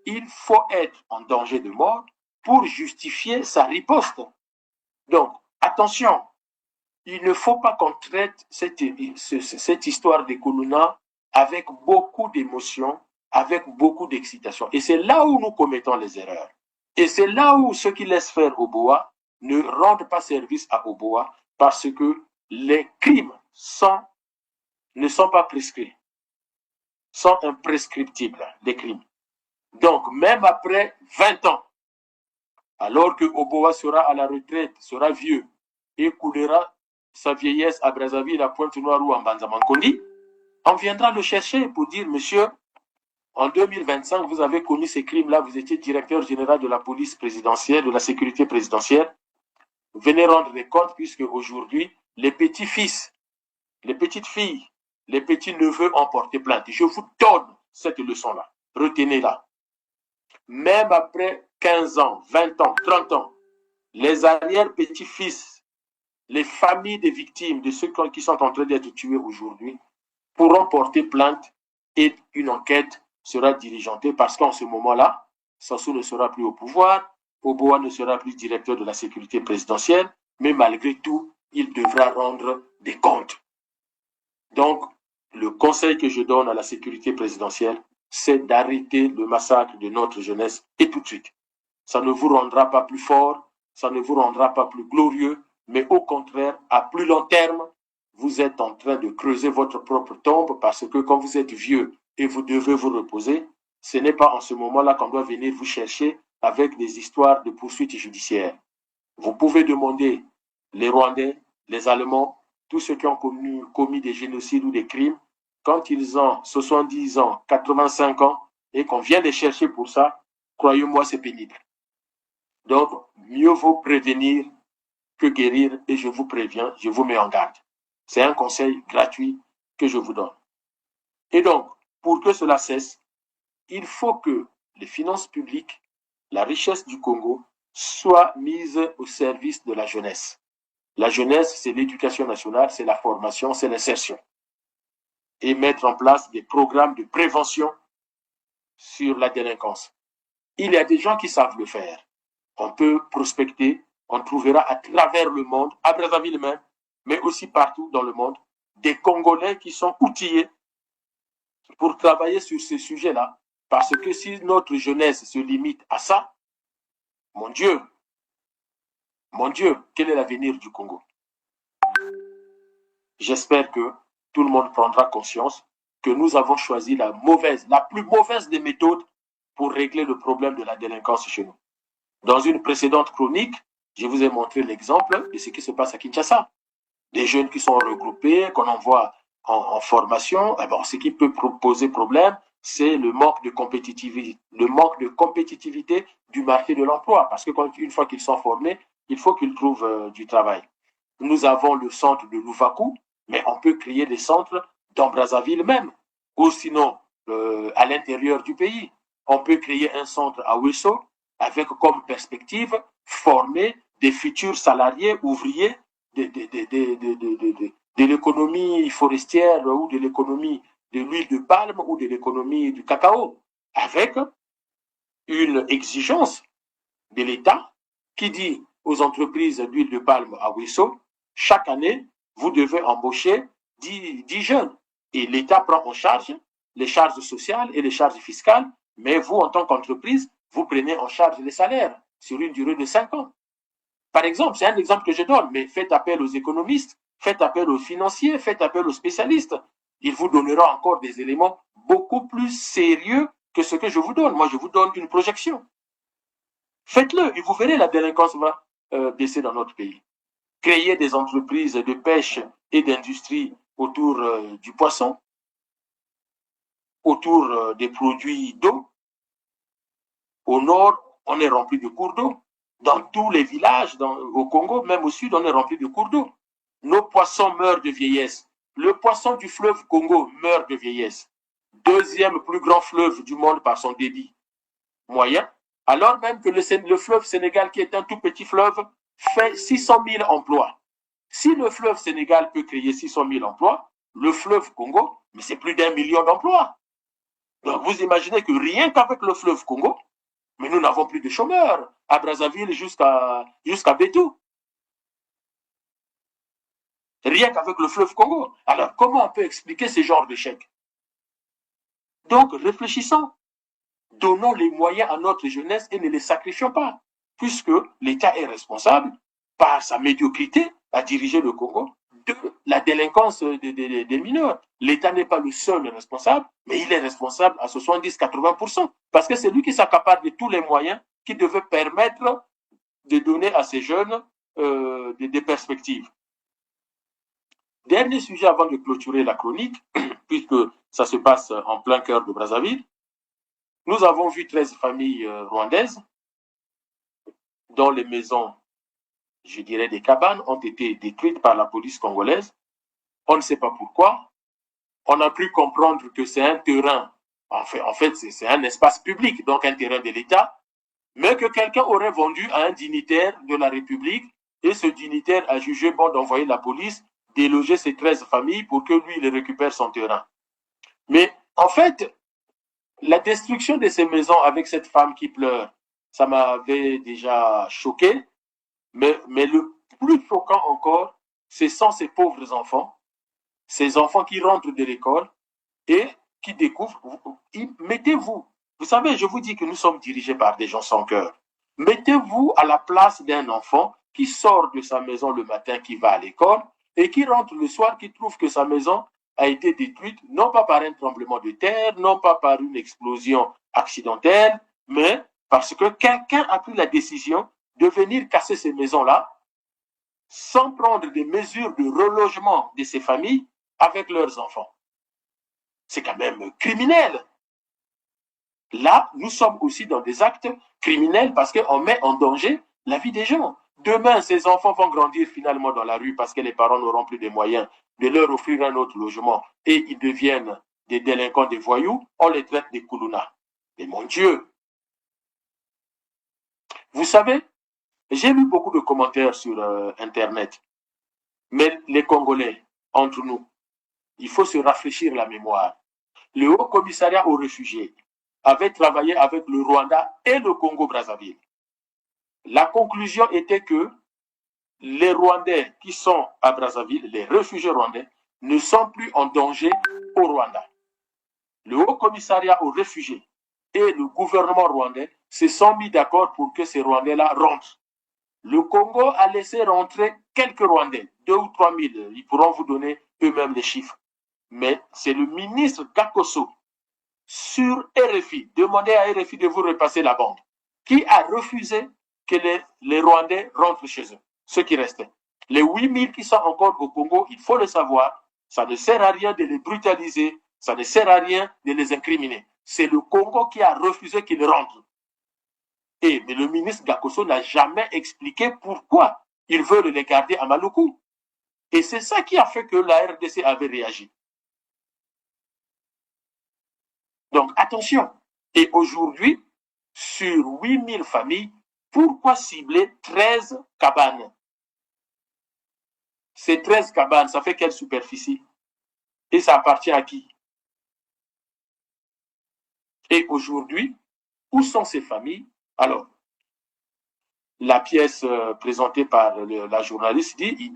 il faut être en danger de mort pour justifier sa riposte. Donc, attention, il ne faut pas qu'on traite cette histoire des Kounouna avec beaucoup d'émotion, avec beaucoup d'excitation. Et c'est là où nous commettons les erreurs. Et c'est là où ceux qui laissent faire Oboa ne rendent pas service à Oboa parce que les crimes ne sont pas prescrits, sont imprescriptibles, les crimes. Donc, même après 20 ans, alors que Oboa sera à la retraite, sera vieux, et coulera sa vieillesse à Brazzaville, à Pointe-Noire ou en Banzamankondi, on viendra le chercher pour dire, monsieur, en 2025, vous avez commis ces crimes-là, vous étiez directeur général de la police présidentielle, de la sécurité présidentielle. Venez rendre des comptes puisque aujourd'hui, les petits-fils, les petites filles, les petits-neveux ont porté plainte. Je vous donne cette leçon-là. Retenez-la. Même après 15 ans, 20 ans, 30 ans, les arrière-petits-fils, les familles des victimes, de ceux qui sont en train d'être tués aujourd'hui, pourront porter plainte et une enquête sera diligentée parce qu'en ce moment-là, Sassou ne sera plus au pouvoir, Oboa ne sera plus directeur de la sécurité présidentielle, mais malgré tout, il devra rendre des comptes. Donc, le conseil que je donne à la sécurité présidentielle, c'est d'arrêter le massacre de notre jeunesse et tout de suite. Ça ne vous rendra pas plus fort, ça ne vous rendra pas plus glorieux, mais au contraire, à plus long terme, vous êtes en train de creuser votre propre tombe parce que quand vous êtes vieux et vous devez vous reposer, ce n'est pas en ce moment-là qu'on doit venir vous chercher avec des histoires de poursuites judiciaires. Vous pouvez demander les Rwandais, les Allemands, tous ceux qui ont commis des génocides ou des crimes, quand ils ont 70 ans, 85 ans, et qu'on vient les chercher pour ça, croyez-moi, c'est pénible. Donc, mieux vaut prévenir que guérir, et je vous préviens, je vous mets en garde. C'est un conseil gratuit que je vous donne. Et donc, pour que cela cesse, il faut que les finances publiques, la richesse du Congo, soient mises au service de la jeunesse. La jeunesse, c'est l'éducation nationale, c'est la formation, c'est l'insertion. Et mettre en place des programmes de prévention sur la délinquance. Il y a des gens qui savent le faire. On peut prospecter, on trouvera à travers le monde, à Brazzaville même, mais aussi partout dans le monde, des Congolais qui sont outillés pour travailler sur ces sujets-là. Parce que si notre jeunesse se limite à ça, mon Dieu, quel est l'avenir du Congo? J'espère que tout le monde prendra conscience que nous avons choisi la plus mauvaise des méthodes pour régler le problème de la délinquance chez nous. Dans une précédente chronique, je vous ai montré l'exemple de ce qui se passe à Kinshasa. Des jeunes qui sont regroupés, qu'on envoie en formation. Eh bon, ce qui peut poser problème, c'est le manque de compétitivité du marché de l'emploi. Parce que une fois qu'ils sont formés, il faut qu'ils trouvent du travail. Nous avons le centre de Louvakou, mais on peut créer des centres dans Brazzaville même, ou sinon à l'intérieur du pays. On peut créer un centre à Ouesso avec comme perspective former des futurs salariés, ouvriers de l'économie forestière ou de l'économie de l'huile de palme ou de l'économie du cacao, avec une exigence de l'État qui dit aux entreprises d'huile de palme à Ouesso, chaque année, vous devez embaucher 10 jeunes. Et l'État prend en charge les charges sociales et les charges fiscales, mais vous, en tant qu'entreprise, vous prenez en charge les salaires sur une durée de 5 ans. Par exemple, c'est un exemple que je donne, mais faites appel aux économistes, faites appel aux financiers, faites appel aux spécialistes. Ils vous donneront encore des éléments beaucoup plus sérieux que ce que je vous donne. Moi, je vous donne une projection. Faites-le et vous verrez, la délinquance va baisser dans notre pays. Créer des entreprises de pêche et d'industrie autour du poisson, autour des produits d'eau. Au nord, on est rempli de cours d'eau. Dans tous les villages, au Congo, même au sud, on est rempli de cours d'eau. Nos poissons meurent de vieillesse. Le poisson du fleuve Congo meurt de vieillesse. Deuxième plus grand fleuve du monde par son débit moyen, alors même que le fleuve Sénégal, qui est un tout petit fleuve, fait 600 000 emplois. Si le fleuve Sénégal peut créer 600 000 emplois, le fleuve Congo, mais c'est plus d'1 million d'emplois. Donc vous imaginez que rien qu'avec le fleuve Congo, mais nous n'avons plus de chômeurs à Brazzaville jusqu'à Bétou. Rien qu'avec le fleuve Congo. Alors comment on peut expliquer ce genre d'échec? Donc réfléchissons. Donnons les moyens à notre jeunesse et ne les sacrifions pas, puisque l'État est responsable, par sa médiocrité, à diriger le Congo, de la délinquance des mineurs. L'État n'est pas le seul responsable, mais il est responsable à 70-80%, parce que c'est lui qui s'accapare de tous les moyens qui devaient permettre de donner à ces jeunes des perspectives. Dernier sujet avant de clôturer la chronique, puisque ça se passe en plein cœur de Brazzaville. Nous avons vu 13 familles rwandaises dont les maisons, je dirais des cabanes, ont été détruites par la police congolaise. On ne sait pas pourquoi. On a pu comprendre que c'est un terrain, en fait c'est un espace public, donc un terrain de l'État, mais que quelqu'un aurait vendu à un dignitaire de la République et ce dignitaire a jugé bon d'envoyer la police déloger ces 13 familles pour que lui, il récupère son terrain. Mais en fait, la destruction de ces maisons avec cette femme qui pleure, ça m'avait déjà choqué. Mais le plus choquant encore, c'est sans ces pauvres enfants, ces enfants qui rentrent de l'école et qui découvrent. Mettez-vous, vous savez, je vous dis que nous sommes dirigés par des gens sans cœur. Mettez-vous à la place d'un enfant qui sort de sa maison le matin, qui va à l'école, et qui rentre le soir, qui trouve que sa maison a été détruite, non pas par un tremblement de terre, non pas par une explosion accidentelle, mais parce que quelqu'un a pris la décision de venir casser ces maisons-là sans prendre des mesures de relogement de ces familles avec leurs enfants. C'est quand même criminel. Là, nous sommes aussi dans des actes criminels parce qu'on met en danger la vie des gens. Demain, ces enfants vont grandir finalement dans la rue parce que les parents n'auront plus de moyens de leur offrir un autre logement et ils deviennent des délinquants, des voyous, on les traite des koulouna. Mais mon Dieu! Vous savez, j'ai lu beaucoup de commentaires sur Internet, mais les Congolais, entre nous, il faut se rafraîchir la mémoire. Le Haut Commissariat aux réfugiés avait travaillé avec le Rwanda et le Congo-Brazzaville. La conclusion était que les Rwandais qui sont à Brazzaville, les réfugiés rwandais, ne sont plus en danger au Rwanda. Le Haut Commissariat aux réfugiés et le gouvernement rwandais se sont mis d'accord pour que ces Rwandais-là rentrent. Le Congo a laissé rentrer quelques Rwandais, 2 ou 3 000. Ils pourront vous donner eux-mêmes les chiffres. Mais c'est le ministre Gakoso sur RFI, demandez à RFI de vous repasser la bande, qui a refusé que les Rwandais rentrent chez eux, ceux qui restaient. Les 8 000 qui sont encore au Congo, il faut le savoir, ça ne sert à rien de les brutaliser, ça ne sert à rien de les incriminer. C'est le Congo qui a refusé qu'ils rentrent. Mais le ministre Gakoso n'a jamais expliqué pourquoi ils veulent les garder à Maluku. Et c'est ça qui a fait que la RDC avait réagi. Donc attention. Et aujourd'hui, sur 8 000 familles, pourquoi cibler 13 cabanes? Ces 13 cabanes, ça fait quelle superficie? Et ça appartient à qui? Et aujourd'hui, où sont ces familles? Alors, la pièce présentée par la journaliste dit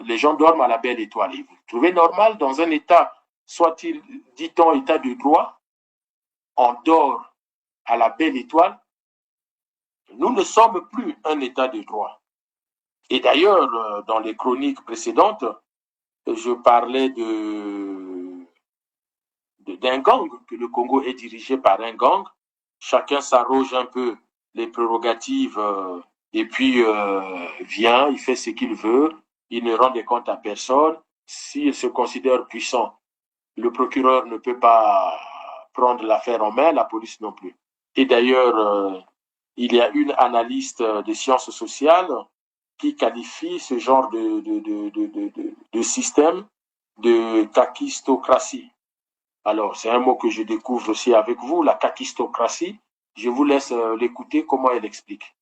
les gens dorment à la belle étoile. Et vous trouvez normal dans un état, soit-il, dit-on, état de droit, on dort à la belle étoile? Nous ne sommes plus un état de droit. Et d'ailleurs, dans les chroniques précédentes, je parlais d'un gang, que le Congo est dirigé par un gang. Chacun s'arroge un peu les prérogatives et puis vient, il fait ce qu'il veut, il ne rend des comptes à personne. S'il se considère puissant, le procureur ne peut pas prendre l'affaire en main, la police non plus. Et d'ailleurs, il y a une analyste des sciences sociales qui qualifie ce genre de système de kakistocratie. Alors, c'est un mot que je découvre aussi avec vous, la kakistocratie. Je vous laisse l'écouter, comment elle explique.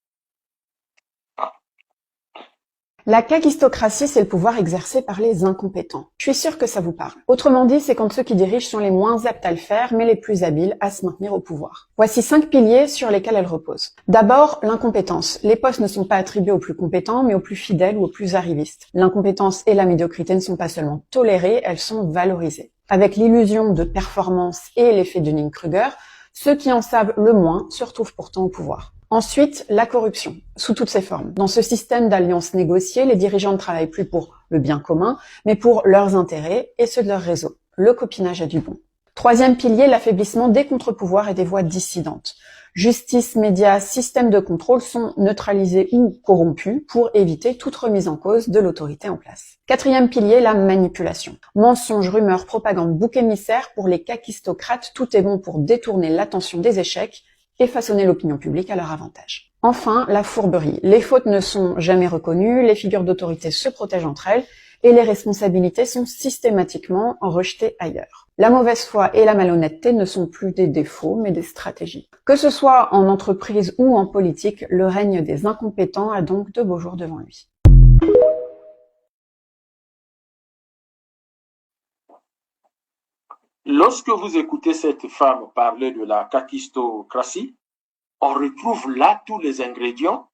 La kakistocratie, c'est le pouvoir exercé par les incompétents. Je suis sûre que ça vous parle. Autrement dit, c'est quand ceux qui dirigent sont les moins aptes à le faire, mais les plus habiles à se maintenir au pouvoir. Voici 5 piliers sur lesquels elle repose. D'abord, l'incompétence. Les postes ne sont pas attribués aux plus compétents, mais aux plus fidèles ou aux plus arrivistes. L'incompétence et la médiocrité ne sont pas seulement tolérées, elles sont valorisées. Avec l'illusion de performance et l'effet Dunning-Kruger, ceux qui en savent le moins se retrouvent pourtant au pouvoir. Ensuite, la corruption, sous toutes ses formes. Dans ce système d'alliances négociées, les dirigeants ne travaillent plus pour le bien commun, mais pour leurs intérêts et ceux de leur réseau. Le copinage a du bon. Troisième pilier, l'affaiblissement des contre-pouvoirs et des voix dissidentes. Justice, médias, système de contrôle sont neutralisés ou corrompus pour éviter toute remise en cause de l'autorité en place. Quatrième pilier, la manipulation. Mensonges, rumeurs, propagande, bouc émissaire, pour les kakistocrates, tout est bon pour détourner l'attention des échecs et façonner l'opinion publique à leur avantage. Enfin, la fourberie. Les fautes ne sont jamais reconnues, les figures d'autorité se protègent entre elles et les responsabilités sont systématiquement rejetées ailleurs. La mauvaise foi et la malhonnêteté ne sont plus des défauts, mais des stratégies. Que ce soit en entreprise ou en politique, le règne des incompétents a donc de beaux jours devant lui. Lorsque vous écoutez cette femme parler de la kakistocratie, on retrouve là tous les ingrédients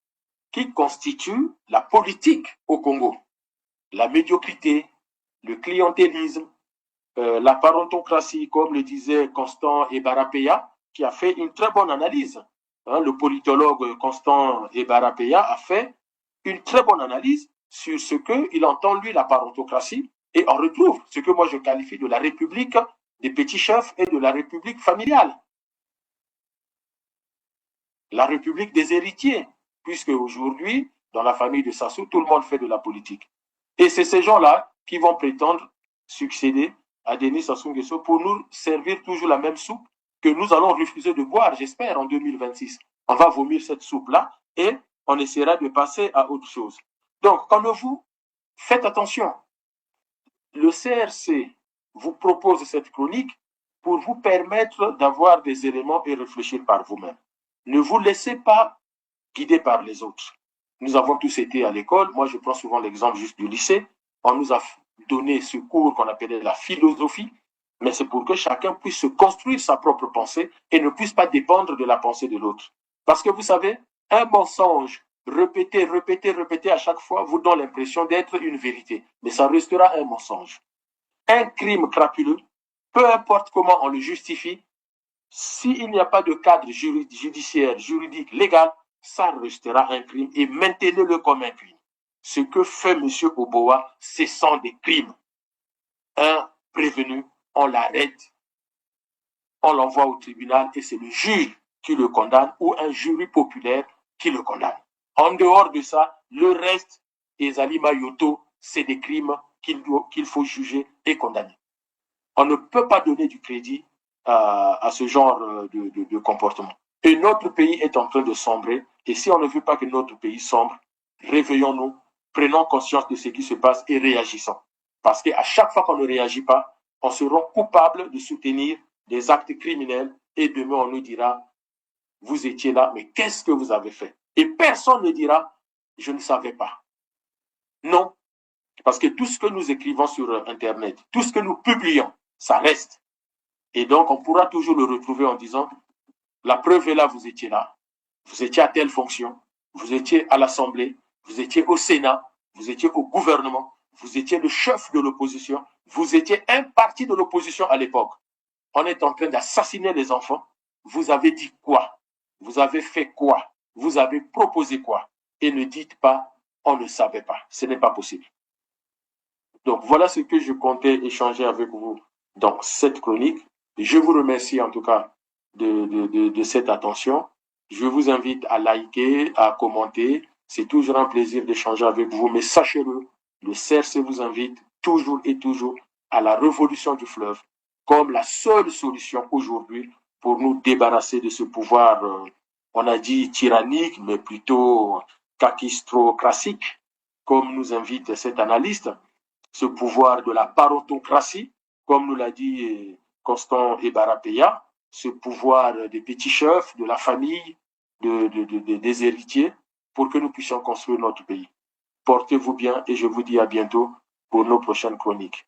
qui constituent la politique au Congo. La médiocrité, le clientélisme, la parentocratie, comme le disait Constant Ebarapeya, qui a fait une très bonne analyse. Le politologue Constant Ebarapeya a fait une très bonne analyse sur ce qu'il entend, lui, la parentocratie, et on retrouve ce que moi je qualifie de la république des petits chefs et de la république familiale. La république des héritiers, puisque aujourd'hui, dans la famille de Sassou, tout le monde fait de la politique. Et c'est ces gens-là qui vont prétendre succéder à Denis Sassou Nguesso pour nous servir toujours la même soupe que nous allons refuser de boire, j'espère, en 2026. On va vomir cette soupe-là et on essaiera de passer à autre chose. Donc, quand vous faites attention, le CRC vous propose cette chronique pour vous permettre d'avoir des éléments et réfléchir par vous-même. Ne vous laissez pas guider par les autres. Nous avons tous été à l'école. Moi, je prends souvent l'exemple juste du lycée. On nous a donné ce cours qu'on appelait la philosophie, mais c'est pour que chacun puisse se construire sa propre pensée et ne puisse pas dépendre de la pensée de l'autre. Parce que vous savez, un mensonge répété à chaque fois vous donne l'impression d'être une vérité, mais ça restera un mensonge. Un crime crapuleux, peu importe comment on le justifie, s'il n'y a pas de cadre judiciaire, juridique, légal, ça restera un crime et maintenez-le comme un crime. Ce que fait M. Oboa, ce sont des crimes. Un prévenu, on l'arrête, on l'envoie au tribunal et c'est le juge qui le condamne ou un jury populaire qui le condamne. En dehors de ça, le reste, Ezali Mayoto, c'est des crimes qu'il faut juger et condamner. On ne peut pas donner du crédit à ce genre de comportement. Et notre pays est en train de sombrer. Et si on ne veut pas que notre pays sombre, réveillons-nous, prenons conscience de ce qui se passe et réagissons. Parce qu'à chaque fois qu'on ne réagit pas, on sera coupable de soutenir des actes criminels et demain on nous dira, vous étiez là, mais qu'est-ce que vous avez fait? Et personne ne dira, je ne savais pas. Non, parce que tout ce que nous écrivons sur Internet, tout ce que nous publions, ça reste. Et donc, on pourra toujours le retrouver en disant, la preuve est là, vous étiez là. Vous étiez à telle fonction. Vous étiez à l'Assemblée. Vous étiez au Sénat. Vous étiez au gouvernement. Vous étiez le chef de l'opposition. Vous étiez un parti de l'opposition à l'époque. On est en train d'assassiner les enfants. Vous avez dit quoi? Vous avez fait quoi? Vous avez proposé quoi? Et ne dites pas, on ne savait pas. Ce n'est pas possible. Donc, voilà ce que je comptais échanger avec vous dans cette chronique. Je vous remercie en tout cas de cette attention. Je vous invite à liker, à commenter. C'est toujours un plaisir d'échanger avec vous. Mais sachez-le, le CRC vous invite toujours et toujours à la révolution du fleuve comme la seule solution aujourd'hui pour nous débarrasser de ce pouvoir, on a dit tyrannique, mais plutôt kakistocratique, comme nous invite cet analyste, ce pouvoir de la parentocratie, comme nous l'a dit Constant Ebarapeya, ce pouvoir des petits chefs, de la famille, des héritiers, pour que nous puissions construire notre pays. Portez-vous bien et je vous dis à bientôt pour nos prochaines chroniques.